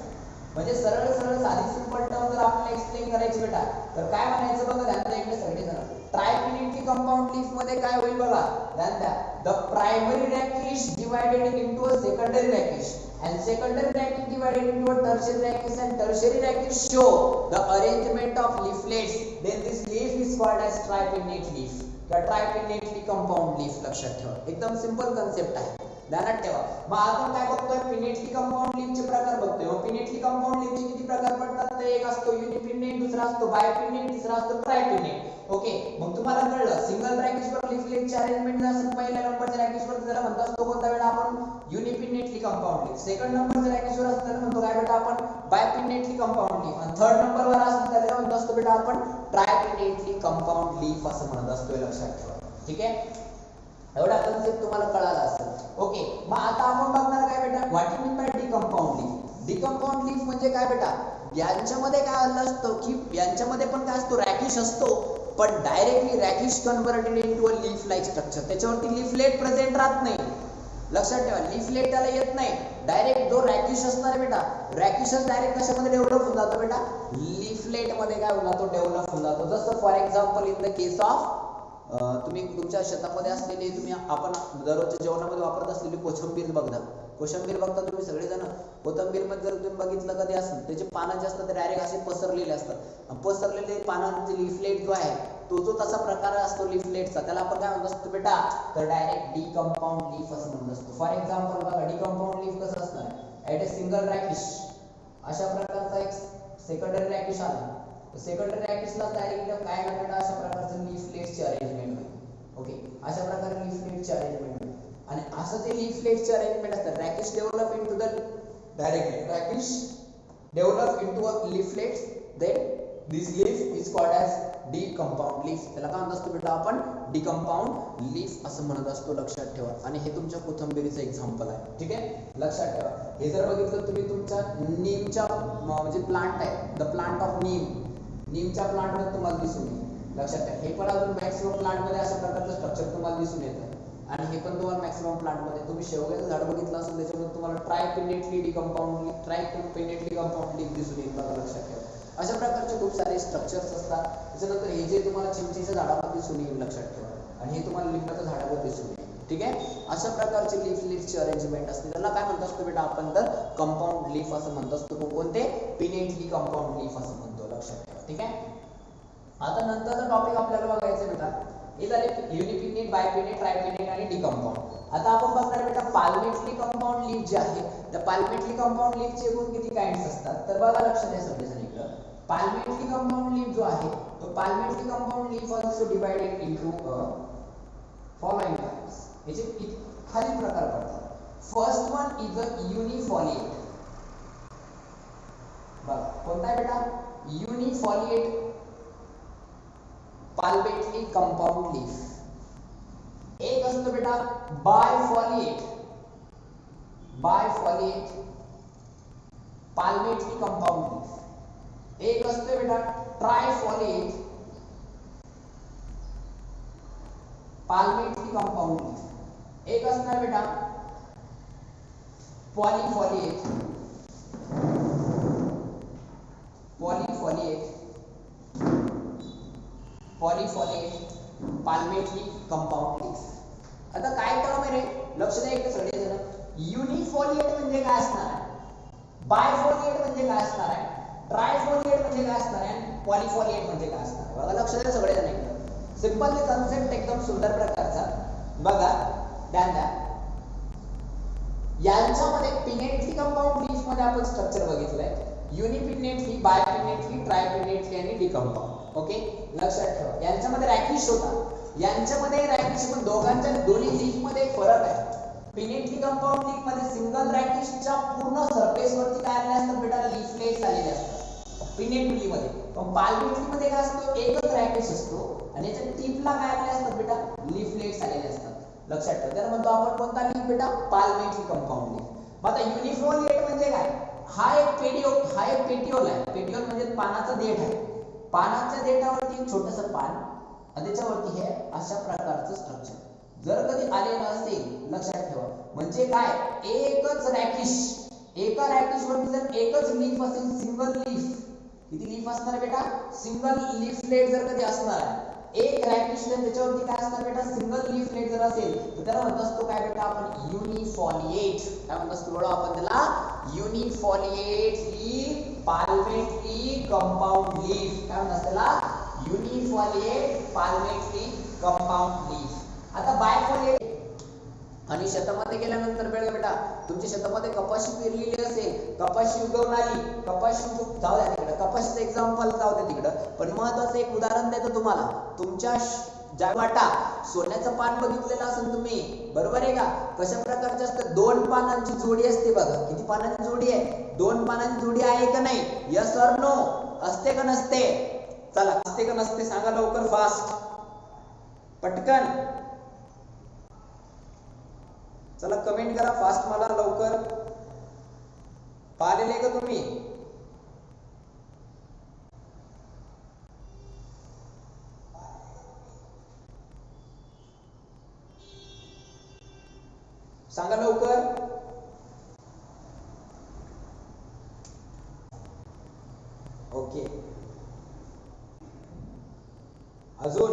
म्हणजे सरळ सरळ साधी सिंपल टर्म जर आपल्याला एक्सप्लेन करायची बेटा तर काय म्हणायचं बघा, ध्यान द्या इकडे सगळेजण. ट्रायपिनेटली कंपाऊंड लीफ मध्ये काय होईल बघा, ध्यान द्या. The primary rachis divided into a secondary rachis and secondary racking divided into a tertiary racking and tertiary racking show the arrangement of leaflets, then this leaf is called as tripinnate leaf. The tripinnately compound leaf. लक्षात ठेवा, एकदम simple concept आहे, ध्यानात ठेवा. मग आपण काय बघतोय? पिनेटली कंपाऊंड लीफचे प्रकार बघतोय. मग पिनेटली कंपाऊंड लीफचे किती प्रकार पडतात? तर एक असतो युनिपिनेट, दुसरा असतो बायपिनेट, तिसरा असतो ट्रायपिनेट. ओके, मग तुम्हाला कळलं सिंगल रॅकिशवर लीफलेटचे अरेंजमेंट असेल पहिल्या नंबरच्या रॅकिशवर त्याला म्हणतो असतो कोणता बेटा आपण? युनिपिनेटली कंपाऊंड लीफ. सेकंड नंबरच्या रॅकिशवर असतो त्याला म्हणतो काय बेटा आपण? बायपिनेटली कंपाऊंड लीफ. आणि थर्ड नंबरवर असतो त्याला म्हणतो असतो बेटा आपण ट्रायपिनेटली कंपाऊंड लीफ असं म्हणत असतो. लक्षात ठेवा, ठीक आहे. एवढा कन्सेप्ट तुम्हाला कळाला असेल. ओके, मग आता आपण बघणार काय बेटा, what you mean by decompound leaf. Decompound leaf म्हणजे काय बेटा, यांच्यामध्ये काय आलं असतं की यांच्यामध्ये पण काय असतो, रॅकिश असतो, पण directly rachis converted into a leaf like structure. त्याच्यावरती लीफलेट प्रेझेंट राहत नाही. लक्षात ठेवा, लीफलेट त्याला येत नाही. डायरेक्ट जो रॅकिश असणार आहे बेटा, रॅकिशच डायरेक्ट कशामध्ये डेव्हलप होऊन जातो बेटा, लीफलेट मध्ये काय होऊन जातो, डेव्हलप होऊन जातो. जसं for example in the case of तुम्ही तुमच्या शेतामध्ये असलेली तुम्ही आपण दररोजच्या जेवणामध्ये वापरत असलेली कोशिंबीर बघता. कोशिंबीर बघता तुम्ही सगळेजण. कोथिंबीर मध्ये जर तुम्ही बघितलं कधी असेल, त्याचे पानं जे असतात ते डायरेक्ट असे पसरलेले असतात. पसरलेले पानांचे लीफलेट जो आहे तो तसा प्रकार असतो लीफलेटचा. त्याला आपण काय म्हणत असतो बेटा, तर डायरेक्ट डिकंपाऊंड लीफ असं म्हणत असतो. फॉर एक्झाम्पल बघा, डिकंपाऊंड लीफ कसं असणार, ऍट ए सिंगल रॅकिश अशा प्रकारचा एक सेकंडरी रॅकिश आला. सेकंडरी रॅकिशला डायरेक्ट काय बेटा, अशा प्रकारचं लीफलेटची अरेंजमेंट होईल. ओके, अशा प्रकारे लीफलेटची अरेंजमेंट होईल. आणि असं ते लीफलेटचे अरेंजमेंट असतात. Rachis develop into the direct rachis develop into a leaflets, then this leaf is called as decompound leaf. त्याला काय म्हणत असतो बेटा आपण, डिकंपाऊंड लीफ असं म्हणत असतो. लक्षात ठेवा. आणि हे तुमच्या कोथिंबीरीचं एक्झाम्पल आहे. ठीक आहे, लक्षात ठेवा. हे जर बघितलं तुम्ही तुमच्या नीमच्या म्हणजे प्लांट आहे, द प्लांट ऑफ नीमच्या प्लांट मध्ये तुम्हाला दिसून येईल. लक्षात ठेवा. हे पण अजून मॅक्सिमम प्लांट मध्ये अशा प्रकारचं स्ट्रक्चर तुम्हाला दिसून येतं. आणि हे पण तुम्हाला मॅक्सिमम प्लांट मध्ये, तुम्ही शेवग्याचं झाड बघितलं असेल त्याच्यामध्ये तुम्हाला ट्रायपिनेटली डिकंपाऊंड लीफ दिसून येईल. बघा, लक्षात ठेवा. अशा प्रकारचे खूप सारे स्ट्रक्चर्स असतात. त्याच्यानंतर हे जे तुम्हाला चिंचेच्या झाडावर दिसून येईल, लक्षात ठेवा. आणि हे तुम्हाला लिंबाच्या झाडावर दिसून येईल. ठीक आहे, अशा प्रकारचे लीफची अरेंजमेंट असते. त्याला काय म्हणत असतो बेटा आपण, तर कंपाऊंड लीफ असं म्हणत असतो. कोणते, पिनेटली कंपाऊंड लीफ असं म्हणतो. लक्षात ठेवा. ठीक आहे, आता नंतरचा टॉपिक आपल्याला बघायचं बेटा, हे झाले युनिपिनेट, बायपिनेट, ट्रायपिनेट आणि डिकंपाऊंड. आता आपण बघणार बेटा पाल्मेटली कंपाऊंड लीफ जे आहे, त्या पाल्मेटली कंपाऊंड लीफचे एकूण किती काइंड्स असतात, तर बघा लक्षात द्या सगळेजण इकडं. पाल्मेटली कंपाऊंड लीफ जो आहे तो palmately compound leaf also divided into following types. याचे खाली प्रकार पडतात. First one is a unifoliate. बघा कोणता आहे बेटा, युनिफॉलिएट पाल्मेटली कंपाऊंड लीफ. एक असतो बेटा बायफॉलिएट पाल्मेटली कंपाऊंड लीफ. एक असतो बेटा ट्रायफॉलिएट पाल्मेटली कंपाऊंड लीफ. एक असणार बेटा पॉलीफॉलिएट पाल्मेटली कंपाऊंड लीफ. आता काय टर्म आहे रे, लक्ष द्या एक सगळेजण. युनिफॉलिएट म्हणजे काय असणार आहे, बायफॉलिएट म्हणजे काय असणार आहे, ट्रायफॉलिएट म्हणजे काय असणार आहे, आणि पॉलीफॉलिएट म्हणजे काय असणार आहे. बघा लक्ष द्या सगळेजण एकदम सिंपल कन्सेप्ट, एकदम सुंदर प्रकारचा. बघा ध्यान द्या, यांच्यामध्ये पिनेटली कंपाऊंड लीफ मध्ये आपण स्ट्रक्चर बघितलंय. युनिपिनेटली, बायपिनेटली, ट्रायपिनेटली आणि डिकंपाऊंड. ओके, लक्षात ठेवा. यांच्यामध्ये रॅकिश होता, यांच्यामध्ये रॅकिश, पण दोघांच्या दोन्ही लीफ मध्ये फरक आहे. पिनेटली कंपाऊंड लीफ मध्ये सिंगल रॅकिशच्या पूर्ण सरफेस वरती काय आलेले असतात बेटा, लीफलेट्स आलेले असतात पिनेटली मध्ये. पण पाल्मेटली मध्ये काय असतो, एकच रॅकिश असतो आणि याच्या टिपला काय आलेले असतात बेटा, लीफलेट्स आलेले असतात. लक्षात ठेवा. त्याला म्हणतो आपण कोणता लीफ बेटा, पाल्मेटली कंपाऊंड लीफ. मग आता युनिफॉलिएट म्हणजे काय, हा एक पेटिओल आहे. पेटिओल म्हणजे पानाचा देठ आहे. पानाच्या देठावरती एक छोटंसं पान आणि त्याच्यावरती हे अशा प्रकारचं स्ट्रक्चर जर कधी आलेलं असेल, लक्षात ठेवा, म्हणजे काय, एकच रॅकिश, एका रॅकिश वरती जर एकच लीफ असेल, सिंगल लीफ. किती लीफ असणार बेटा, सिंगल लीफलेट जर कधी असणार, एक रॅकिश त्याच्यावरती काय असणार बेटा, सिंगल लीफलेट जर असेल, तर त्याला म्हणत असतो काय बेटा आपण, युनिफॉलिएट. काय म्हणत असतो बघा आपण त्याला, युनिफॉलिएटली पाल्मेटली कंपाऊंड लीफ. काय म्हणतात त्याला, युनिफॉलिएट पाल्मेटली कंपाऊंड लीफ. आता बायफॉलिएट. आणि शेतामध्ये गेल्यानंतर बेटा तुमच्या शेतामध्ये कपाशी पेरलेली असेल, कपाशी उगवून आली, कपाशी जाऊ द्या तिकडे, कपाशीचं एक्झाम्पल जाऊ द्या तिकडं, पण महत्वाचं एक उदाहरण देतो तुम्हाला. तुमच्या ज्या वाटा सोन्याचं पान बघितलेलं असेल तुम्ही, बरोबर आहे का, कशा प्रकारचे असतं, दोन पानांची जोडी असते. बघा किती पानांची जोडी आहे, दोन पानांची जोडी आहे का नाही, यस ऑर नो, असते का नसते, चला असते का नसते सांगा लवकर, फास्ट, पटकन. चला कमेंट करा फास्ट मला लवकर. पाहिलेले का तुम्ही? सांगा लवकर. ओके अजून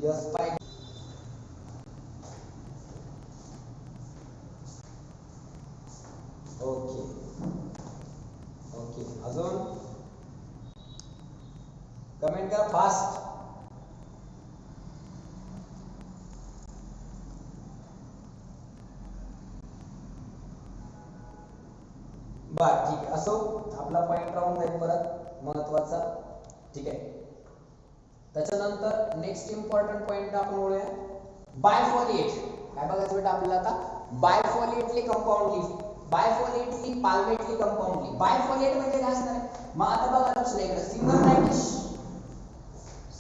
यस पाहिजे. ओके ओके अजून कमेंट करा फास्ट. बर ठीक आहे असो आपला पॉइंट राहून जाईल परत महत्वाचा. ठीक आहे त्याच्यानंतर नेक्स्ट इम्पॉर्टंट पॉइंट आपण बोलूया बायफॉलिएट. काय बघायचं बेटा आपल्याला आता? बायफॉलिएटली कंपाऊंड लीफ, बायफॉलिएटली पाल्मेटली कंपाऊंड लीफ. बायफॉलिएट म्हणजे काय असणार आहे? मग आता बघा लक्ष द्या इकडे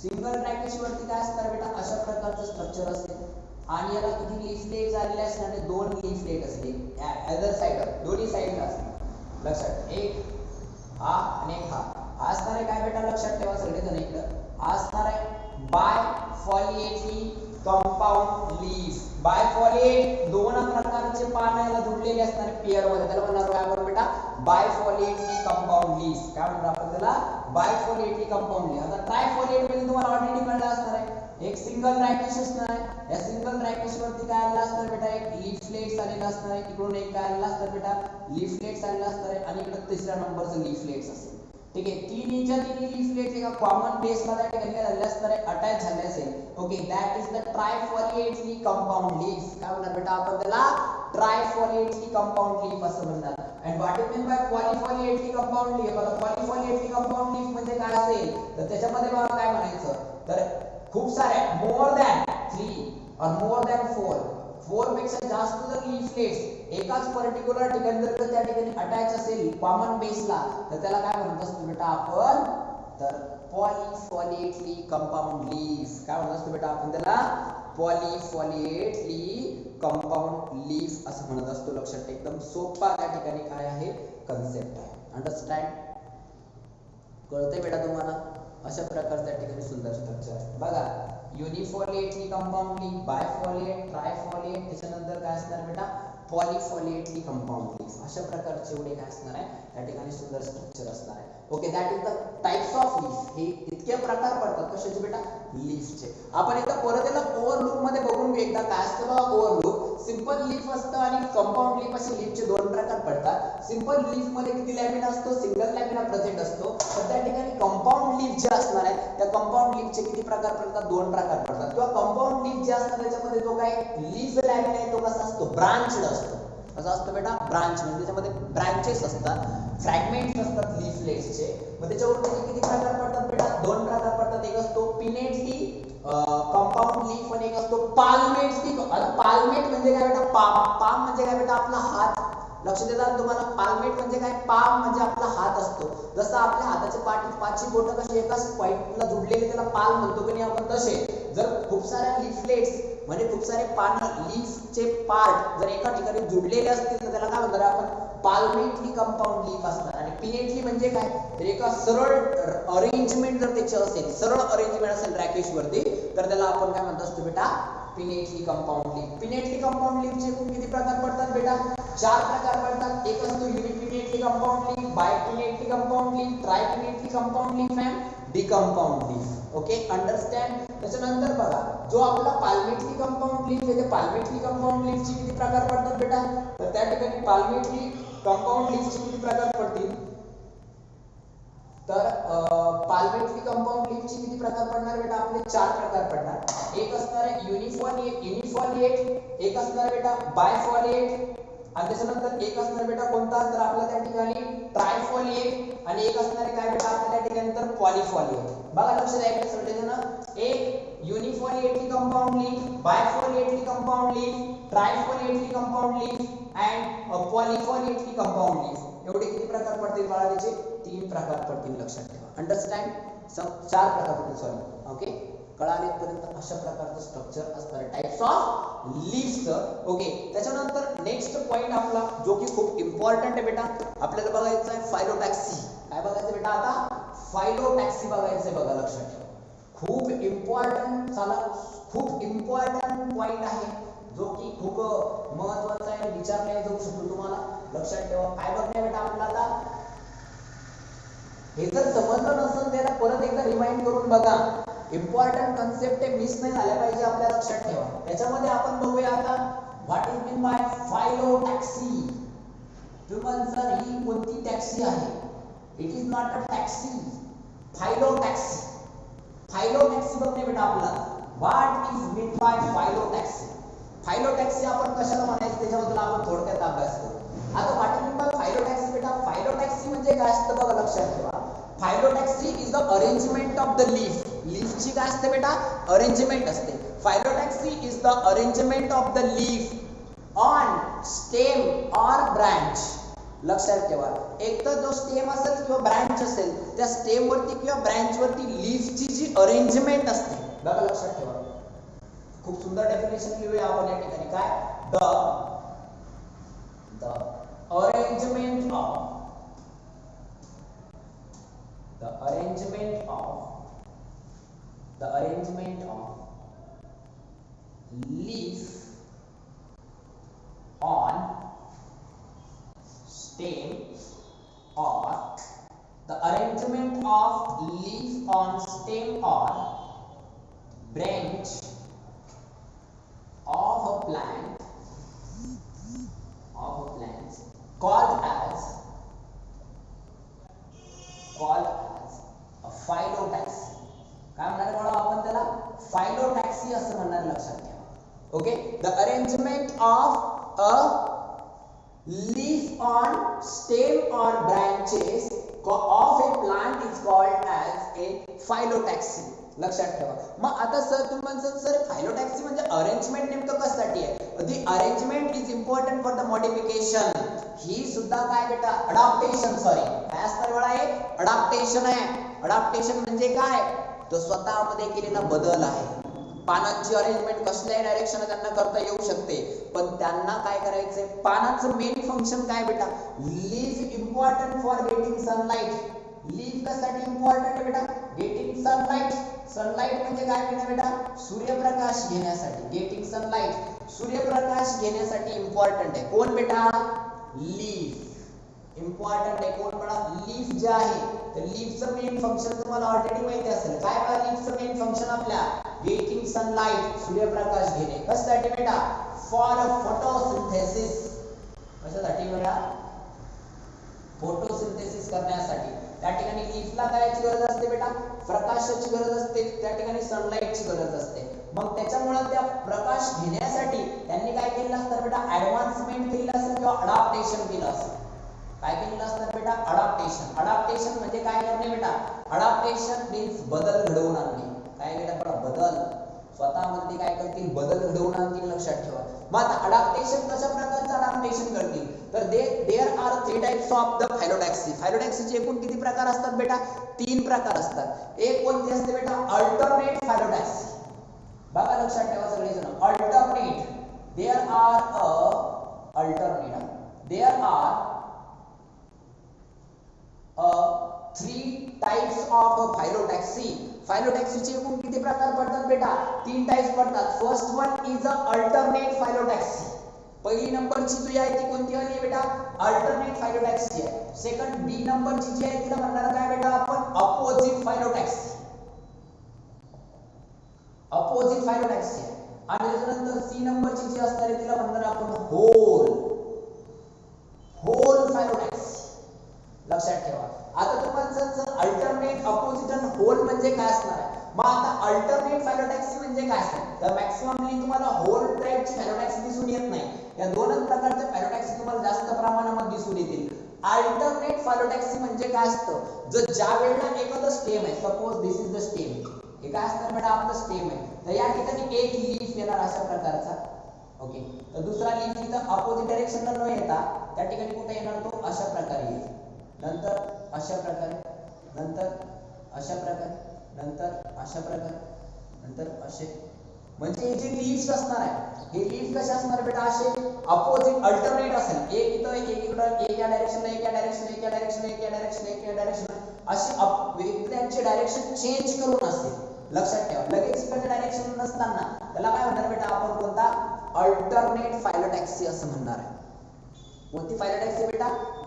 सिंगल ट्रॅकिश वरती काय असणार बेटा? अशा प्रकारचं स्ट्रक्चर असेल आणि याला किती लीफ लेग आलेले असणार? 2 लीफ लेग असतील अदर साइड, दोन्ही साइडला असणार. लक्षात एक हा आणि एक हा असणार आहे. काय बेटा लक्षात ठेवा सगळेजण इकडं असणार आहे बायफॉलिएटली कंपाऊंड लीफ. बायफॉलिएट दोन प्रकारचे पान याला जुडलेले असणार पेअर मध्ये, त्याला म्हणणार काय आपण बेटा? बायफॉलिएटली कंपाऊंड लीफ. काय म्हणणार आपण त्याला? बायफॉलिएटली कंपाऊंड लीफ. आता ट्रायफॉलिएट म्हणजे तुम्हाला ऑलरेडी कळलं असणार आहे. एक सिंगल ट्रॅकिश असणार आहे. या सिंगल ट्रॅकिश वरती काय आलेलं असणार बेटा? एक लीफलेट्स आलेला असणार आहे. इकडून एक काय आलेला असणार बेटा? लीफलेट्स आलेला असणार आहे आणि इकडे तिसऱ्या नंबरचं लीफलेट्स असेल. ठीक आहे तीनच्या तिन्ही लीफलेट्स एका कॉमन बेसला त्या ठिकाणी झाले असणार आहे, अटॅच झाले असेल. Okay that is the trifoliately compound leaf. काय म्हणणार बेटा आपण त्याला? ट्रायफॉलिएटली कंपाऊंड लीफ असं म्हणणार. and what is meant by polyfoliately compound leaf? आता polyfoliately compound leaf म्हणजे काय असेल तर त्याच्यामध्ये मला काय म्हणायचं तर खूप सारे मोर दॅन 3 और मोर दॅन 4 पेक्षा जास्त जर लीफलेट्स एकाच पर्टिक्युलर ठिकाणी जर त्या ठिकाणी अटॅच असेल कॉमन बेसला तर त्याला काय म्हणत असतो बेटा आपण? तर पॉलीफॉलिएटली कंपाऊंड लीफ. काय म्हणत असतो बेटा आपण त्याला? पॉलीफॉलिएटली कंपाऊंड लीफ असं म्हणत असतो. लक्षात एकदम सोपा त्या ठिकाणी काय आहे कन्सेप्ट आहे. अंडरस्टँड? कळतंय बेटा तुम्हाला? अशा प्रकारच्या त्या ठिकाणी सुंदर स्ट्रक्चर आहे बघा. युनिफॉलिएटली कंपाऊंड लीफ, बायफॉलिएट, ट्रायफॉलिएट, त्याच्यानंतर काय असणार बेटा? पॉलीफॉलिएटली कंपाऊंड लीफ. अशा प्रकारचे एवढे काय असणार आहे त्या ठिकाणी सुंदर स्ट्रक्चर असणार आहे. Okay that is the types of leaf. हे इतके प्रकार पडतात कशाचे बेटा? लीफचे. आपण एकदा परत याला ओव्हरलूक मध्ये बघून घेऊ एकदा काय असतं बघा. ओव्हरलूक सिंपल लीफ असतं आणि कंपाऊंड लीफ असे लीफचे दोन प्रकार पडतात. सिंपल लीफ मध्ये किती लॅमिना असतो? सिंगल लॅमिना प्रेझेंट असतो. तर त्या ठिकाणी कंपाऊंड लीफ जे असणार आहे त्या कंपाऊंड लीफचे किती प्रकार पडतात? 2 प्रकार पडतात. किंवा कंपाऊंड लीफ जे असतात त्याच्यामध्ये जो काय लीफ लॅमिना आहे तो कसा असतो? ब्रांचड असतो. कसा असतो बेटा? ब्रांच म्हणजे त्याच्यामध्ये ब्रांचेस असतात, फ्रॅगमेंट्स असतात लीफलेट्सचे. मग त्याच्यावर किती प्रकार पडतात बेटा? 2 प्रकार पडतात. एक असतो पिनेटली कंपाऊंड लीफ आणि एक असतो पाल्मेटली. आता पाल्मेट म्हणजे काय बेटा? पाम म्हणजे काय बेटा? आपला हात. लक्ष देता तुम्हाला? पाल्मेट म्हणजे काय? पाम म्हणजे आपला हात असतो. जसं आपल्या हाताचे पाचही बोटं कशी एकाच पॉइंटला जुडलेले त्याला पाल म्हणतो की नाही आपण, तसे जर खूप साऱ्या लीफलेट्स म्हणजे खूप सारे पानं लीफचे पार्ट जर एका ठिकाणी जुडलेले असतील तर त्याला काय म्हणतात आपण? पाल्मेटली कंपाऊंड लीफ असणार. आणि पिनेटली म्हणजे काय? तर एका सरळ अरेंजमेंट जर त्याची असेल, सरळ अरेंजमेंट असेल ट्रॅकिश वरती तर त्याला आपण काय म्हणत असतो बेटा? Pinnately compound leaf. Pinnately compound लीफचे किती प्रकार पडतात बेटा? 4 प्रकार पडतात. एक असतो unipinnately compound leaf, bipinnately compound leaf, tripinnately compound leaf and decompound leaf. Okay understand? त्याच्यानंतर बघा जो आपला पाल्मेटली कंपाऊंड लीफ आहे, पाल्मेटली कंपाऊंड लीफचे किती प्रकार पडतात बेटा? तर त्या ठिकाणी पाल्मेटली कंपाऊंड लीफचे किती प्रकार पडतील? तर पाल्मेटली कंपाऊंड लीफचे किती प्रकार पडणार बेटा? आपले 4 प्रकार पडणार. एक असणार आहे युनिफॉलिएट, एक असणार बेटा बायफॉलिएट आणि त्याच्यानंतर एक असणार बेटा कोणता? तर आपला त्या ठिकाणी ट्रायफॉलिएट आणि एक असणार काय बेटा आपल्या त्या ठिकाणी तर पॉलीफॉलिएट. बघा लक्ष द्यायचं सगळेजण. एक unifoliately compound leaf, bifoliately compound leaf, trifoliately compound leaf and polyfoliately compound leaf. एवढे किती प्रकार पडतील बाळा? त्याचे 3 प्रकार पडतील. लक्षात ठेवा. अंडरस्टँड? 4 प्रकार पडतील. सॉरी ओके, कळालेपर्यंत अशा प्रकारचं स्ट्रक्चर असणार टाइप्स ऑफ लीव्हचं. ओके, त्याच्यानंतर नेक्स्ट पॉइंट आपला जो की खूप इम्पॉर्टंट आहे बेटा, आपल्याला बघायचं आहे फायलोटॅक्सी. काय बघायचं बेटा आता? फायलोटॅक्सी बघायचं आहे. बघा लक्षात ठेवा, खूप इम्पॉर्टंट, चला खूप इम्पॉर्टंट पॉइंट आहे जो की खूप महत्वाचा आहे, विचारला जाऊ शकतो तुम्हाला. लक्षात ठेवा, काय बघणे बेटा आपल्याला, हे जर समजलं नसेल त्याला परत एकदा रिमाइंड करून बघा. इम्पॉर्टंट कन्सेप्ट आहे, मिस नाही झाल्या पाहिजे आपल्या लक्षात ठेवा. त्याच्यामध्ये आपण बघूया आता what is mean by phyllotaxy. तुम्हाला सर ही कोणती टॅक्सी आहे? It is not a taxi, phyllotaxy. Phyllotaxy बघणे बेटा आपल्याला, what is mean by phyllotaxy. Phyllotaxy आपण कशाला म्हणायचं त्याच्याबद्दल आपण थोडक्यात अभ्यास करू. आता what is mean by phyllotaxy बेटा, फायलोटॅक्सी म्हणजे काय असतं बघा लक्षात ठेवा. Phyllotaxy is the arrangement of the leaf. लीफची काय असते बेटा? अरेंजमेंट असते. Phyllotaxy is the arrangement of the leaf on stem और ब्रांच. लक्षात ठेवा, एक तर जो स्टेम असेल किंवा ब्रांच असेल, त्या स्टेम वरती किंवा ब्रांच वरती लीफची जी अरेंजमेंट असते. बघा लक्षात ठेवा, खूप सुंदर डेफिनेशन लिहूया आपण या ठिकाणी. काय? The arrangement of the arrangement of leaf on stem or the arrangement of leaf on stem or branch of a plant called as फायलोटॅक्सी. काय म्हणणार बाळा आपण त्याला? फायलोटॅक्सी असं म्हणणार, लक्षात ठेवा. Okay, the arrangement of a leaf on stem और branches of a plant is called as a phyllotaxy. लक्षात ठेवा. मग आता सर तुम्ही म्हणतात सर फायलोटॅक्सी म्हणजे अरेंजमेंट नेमकं कशासाठी आहे? The arrangement is important for the modification. ही सुद्धा काय बेटा? अडॉप्टेशन. सॉरी, काय असणार बाळा? हे अडॉप्टेशन आहे. अडॉप्टेशन म्हणजे काय? तो स्वतःमध्ये केलेला बदल आहे. पानांची अरेंजमेंट कसल्याही डायरेक्शन त्यांना करता येऊ शकते, पण त्यांना काय करायचंय? पानाचं मेन फंक्शन काय बेटा? Leaf important for getting sunlight. Leaf कशासाठी इम्पॉर्टंट आहे बेटा? Getting sunlight. सनलाइट म्हणजे काय बेटा? सूर्यप्रकाश घेण्यासाठी. गेटिंग सनलाइट, सूर्यप्रकाश घेण्यासाठी इम्पॉर्टंट आहे. कोण बेटा? लीफ इम्पॉर्टंट आहे. कोण बघा? लीफ जे आहे, तर लीफचं मेन फंक्शन तुम्हाला ऑलरेडी माहिती असेल. काय बघा लीफचं मेन फंक्शन आपल्या? गेटिंग सनलाइट, सूर्यप्रकाश घेणे. कशासाठी बेटा? For photosynthesis. कशासाठी बघा? फोटोसिंथेसिस करण्यासाठी. त्या ठिकाणी लीफला कायची गरज असते बेटा? प्रकाशाची गरज असते. त्या ठिकाणी सनलाइटची गरज असते. मग त्याच्यामुळे त्या प्रकाश घेण्यासाठी त्यांनी काय केलं असतं बेटा? ऍडव्हान्समेंट केलं असेल किंवा अडॉप्टेशन केलं असेल. काय केलेलं असतं बेटा? अडॉप्टेशन. अडॉप्टेशन म्हणजे काय करणे बेटा? अडॉप्टेशन मीन्स बदल घडवून आणणे. काय बेटा? बदल. स्वतःमध्ये काय करतील? बदल घडवून आणतील. लक्षात ठेवा. मग आता अडॉप्टेशन कशा प्रकारचं अडॉप्टेशन करतील? तर there are 3 types of the phyllotaxy. फायलोटॅक्सीचे एकूण किती प्रकार असतात बेटा? 3 प्रकार असतात. एक कोणती असते बेटा? Alternate phyllotaxy. बघा लक्षात ठेवा सगळेजण. Alternate, there are three types of phyllotaxy. फायलोटॅक्सीचे एकूण किती प्रकार पडतात बेटा? 3 टाइप्स पडतात. First one is a alternate phyllotaxy. पहिली नंबरची जी आहे ती कोणती आहे बेटा? अल्टरनेट फायलोटॅक्सी आहे. सेकंड बी नंबरची जी आहे तिला म्हणणार काय बेटा आपण? अपोजिट फायलोटॅक्सी. अपोजिट फायलोटॅक्सी आहे. आणि त्याच्यानंतर सी नंबरची जी असणार आहे तिला म्हणणार आपण होल फायलोटॅक्सी. लक्षात ठेवा. आता तुम्हाला अल्टरनेट, अपोजिट आणि होल म्हणजे काय असणार आहे? मग आता अल्टरनेट फायलोटॅक्सी म्हणजे काय असणार? तर मॅक्सिममली तुम्हाला होल टाइपची फायलोटॅक्सी दिसून येत नाही. या दोनच प्रकारचे फायलोटॅक्सी तुम्हाला जास्त प्रमाणामध्ये दिसून येतील. अल्टरनेट फायलोटॅक्सी म्हणजे काय असतं? जर ज्या वेळेला एखादं स्टेम आहे, suppose this is the stem. हे काय असणार बेटा? आपलं स्टेम आहे. तर या ठिकाणी एक लीफ येणार अशा प्रकारचा. ओके, तर दुसरा लीफ इथं अपोजिट डायरेक्शनला न येता त्या ठिकाणी कुठे येणार? तो अशा प्रकारे येईल. नंतर अशा प्रकारे, नंतर अशा प्रकारे, नंतर अशा प्रकारे, नंतर असे. म्हणजे हे जे लीव्स असणार आहे, हे लीव्ह कसे असणार बेटा, असे अपोजिट अल्टरनेट असेल. एक इथं, एक इकडं, एक या डायरेक्शनला, एक या डायरेक्शन, एक या डायरेक्शन, एक या डायरेक्शन, एक या डायरेक्शन, अशी त्यांचे डायरेक्शन चेंज करून असतील. लक्षात ठेवा. लगेच इकडे डायरेक्शन नसताना त्याला काय म्हणणार बेटा आपण, कोणता, अल्टरनेट फायलोटॅक्सी असं म्हणणार आहे. कोणती फायलोटॅक्सी बेटा,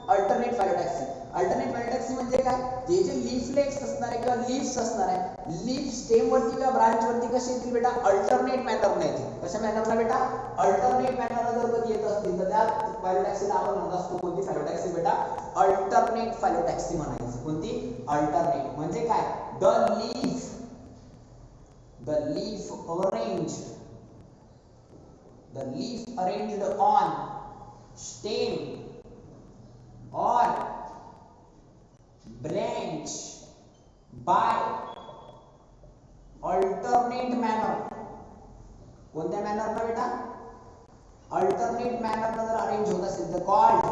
अल्टरनेट फायलोटॅक्सी. अल्टरनेट फायलोटॅक्सी म्हणजे काय, जे जे लीफलेट्स असणार आहे किंवा लीव्स असणार आहे, लीफ स्टेम वरती किंवा ब्रांच वरती कशी येतील बेटा, अल्टरनेट मॅनरने येतील. कशा मॅनरला बेटा, अल्टरनेट मॅनरला जर कधी येत असतील तर त्या फायलोटॅक्सीला आपण म्हणत असतो कोणती फायलोटॅक्सी बेटा, अल्टरनेट फायलोटॅक्सी म्हणायची. कोणती, अल्टरनेट. म्हणजे काय, the leaf arranged on stem or branch by alternate manner. कोणत्या मॅनरला बेटा, अल्टरनेट मॅनरला जर अरेंज होत असेल तर कॉल्ड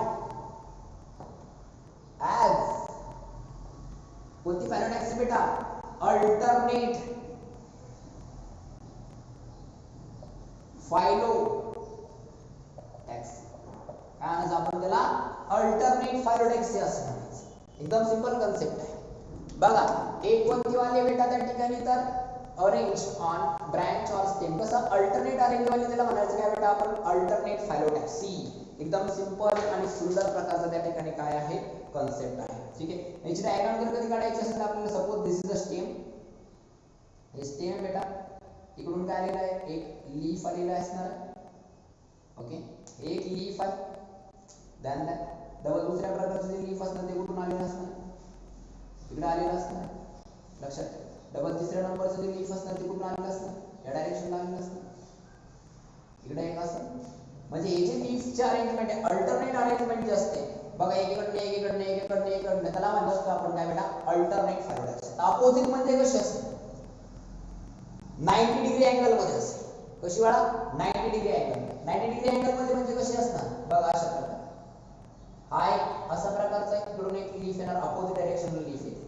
ॲज, कोणती फायलोटॅक्सी बेटा, अल्टरनेट फायलोटॅक्सी. काय म्हणायचं आपण त्याला, अल्टरनेट फायलोटॅक्सी असं म्हणायचं. एकदम सिंपल कन्सेप्ट आहे. बघा, एक कोणती वाली बेटा त्या ठिकाणी, तर arrange on branch or stem. कसं, अल्टरनेट अरेंज वाली त्याला म्हणायचं काय बेटा आपण, अल्टरनेट फायलोटॅक्सी. एकदम सिंपल आणि सुंदर प्रकारचा त्या ठिकाणी काय आहे, कन्सेप्ट आहे. ठीक आहे. याची डायग्राम जर कधी काढायची असेल तर आपल्याला, suppose this is a stem, हे स्टेम बेटा, इकडून काय आलेलं आहे, एक लीफ आलेला असणार. ओके, एक लीफ आहे. ध्यान द्या, डबल दुसऱ्या प्रकारचं जे लीफ असणार ते कुठून आलेलं असणार, इकडे आलेलं असणार. लक्षात ठेवा. डबल तिसऱ्या नंबरचं जे लीफ असणार ते कुठून आलेलं असणार, या डायरेक्शनला आलेलं असणार. इकडे एक असं. म्हणजे हे जे लीफचे अरेंजमेंट आहे, अल्टरनेट अरेंजमेंट जे असते बघा, एकीकडनं एकीकडनं एकीकडनं एकीकडनं, त्याला म्हणत असतो आपण काय बेटा, अल्टरनेट फायलोटॅक्सी. अपोजिट म्हणजे कशी असते, 90 डिग्री अँगल मध्ये असते. कशी वाला, 90 डिग्री अँगल. 90 डिग्री अँगल मध्ये म्हणजे कशी असणार बघा, अशा प्रकारे. हा एक असा प्रकारचा, इकडून एक लीफ येणार, अपोजिट डायरेक्शनला लीफ येते.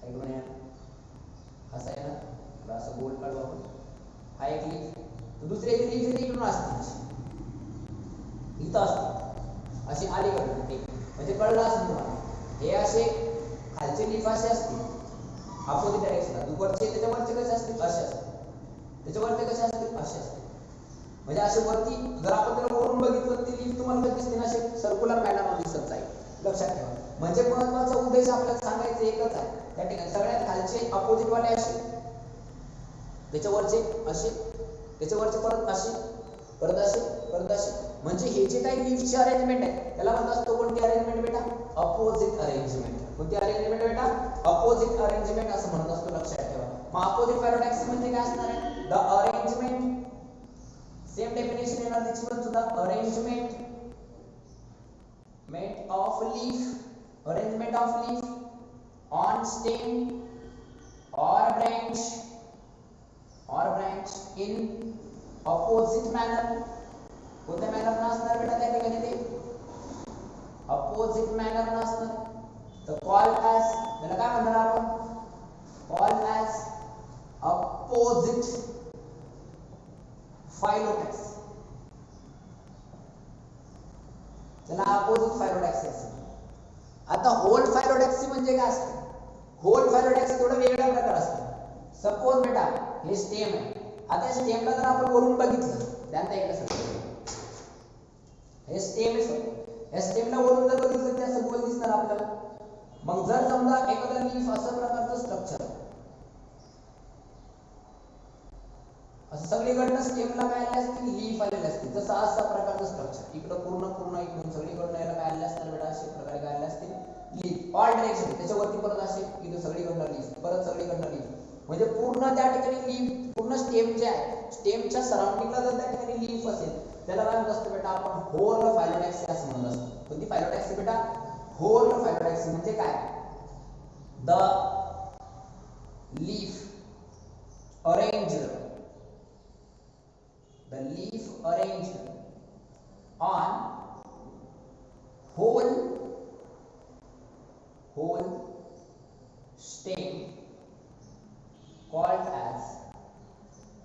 इकडून येणार, असा येणार, असं गोल काढू आपण. हा एक लीफ, दुसरी एक लीफ येते इकडून असते, इथं असते अशी अलीकडून. म्हणजे कळलं असेल तुम्हाला, हे असे खालचे लीफ असे असते अपोजिट डायरेक्शनला, वरचे त्याच्यावरचे कसे असते, असे असते. त्याच्यावरचे कसे असते, असे असते. म्हणजे असे वरती जर आपण त्याला वरून बघितलं ती लीफ तुम्हाला कशी दिसते ना, असे सर्क्युलर पॅटर्न दिसत जाईल. लक्षात ठेवा. म्हणजे महत्त्वाचा उद्देश आपल्याला सांगायचं एकच आहे त्या ठिकाणी, सगळ्यात खालचे अपोजिट वाले असे, त्याच्यावरचे असे, त्याच्यावरचे परत असे, परत असे, परत असे. म्हणजे हे जे काही लीफचे अरेंजमेंट आहे त्याला म्हणत असतो कोणती अरेंजमेंट बेटा, अपोजिट अरेंजमेंट. कोणती अरेंजमेंट बेटा, अपोजिट अरेंजमेंट असं म्हणत असतो. लक्षात ठेवा. मग अपोजिट फायलोटॅक्सी म्हणजे काय असणार आहे, द अरेंजमेंट, सेम डेफिनेशन येणार त्याची पण सुद्धा, arrangement of leaf, arrangement of leaf on stem or branch in opposite manner. कोणत्या मॅनर ना असणार बेटा त्या ठिकाणी, ते अपोजिट मॅनर ना असणार. तर कॉल ॲज, त्याला काय म्हणणार आपण, कॉल ॲज अपोजिट फायलोटॅक्सी. त्याला अपोजिट फायलोटॅक्सी असते. आता होल फायलोटॅक्सी म्हणजे काय असते, होल फायलोटॅक्सी थोडं वेगळा प्रकार असतो. सपोज बेटा हे स्टेम आहे. आता स्टेमला जर आपण वरून बघितलं, त्यानंतर एकच हे स्टेम आहे. या स्टेमला वरून जर बघितलं ते असं गोल दिसणार आपल्याला. मग जर समजा एखादा लीफ असं प्रकारचं स्ट्रक्चर, असं सगळीकडनं स्टेमला काय आले असतील, लीफ आलेले असतील. जसं असा प्रकारचं स्ट्रक्चर, इकडं पूर्ण इकडून सगळीकडनं याला काय आले असतील बेटा, अशा प्रकारे काय आले असतील, लीफ ऑल डायरेक्शन. त्याच्यावरती परत असे इथं सगळीकडनं लीफ, परत सगळीकडनं लीफ. म्हणजे पूर्ण त्या ठिकाणी लीफ, पूर्ण स्टेम जे आहे, स्टेमच्या सराउंडिंगला जर त्या ठिकाणी लीफ असेल त्याला काय म्हणत असतो बेटा आपण, होल फायलोटॅक्सी असं म्हणत असतो. कोणती फायलोटॅक्सी बेटा, होल फायलोटॅक्सी. म्हणजे काय, the leaf arranged, the leaf arranged on whole stem called as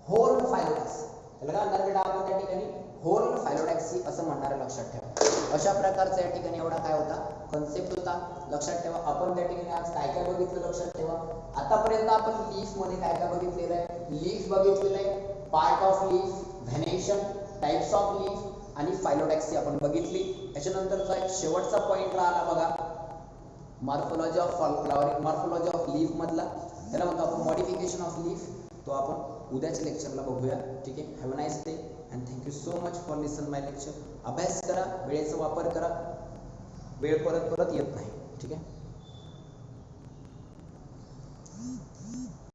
horn phyllotaxy. त्याला काय म्हणणार बेटा आपण त्या ठिकाणी horn phyllotaxy असं म्हणणार आहे, लक्षात ठेवा. अशा प्रकारचा या ठिकाणी एवढा काय होता कन्सेप्ट होता, लक्षात ठेवा. आपण त्या ठिकाणी आज काय काय बघितलं लक्षात ठेवा. आतापर्यंत आपण लीफ मध्ये काय काय बघितलेलं आहे, लीफ बघितलेलं आहे, part of leaf, venation, types of leaf आणि फायलोटॅक्सी आपण बघितली. याच्यानंतरचा एक शेवटचा पॉइंट राहिला बघा, morphology of flowering, morphology of leaf मधला, त्याला म्हणतो आपण मॉडिफिकेशन ऑफ लीफ. तो आपण उद्याच्या लेक्चरला बघूया. ठीक आहे. Have a nice day and thank you so much for listen my lecture. अभ्यास करा, वेळेचा वापर करा, वेळ परत परत येत नाही. ठीक आहे.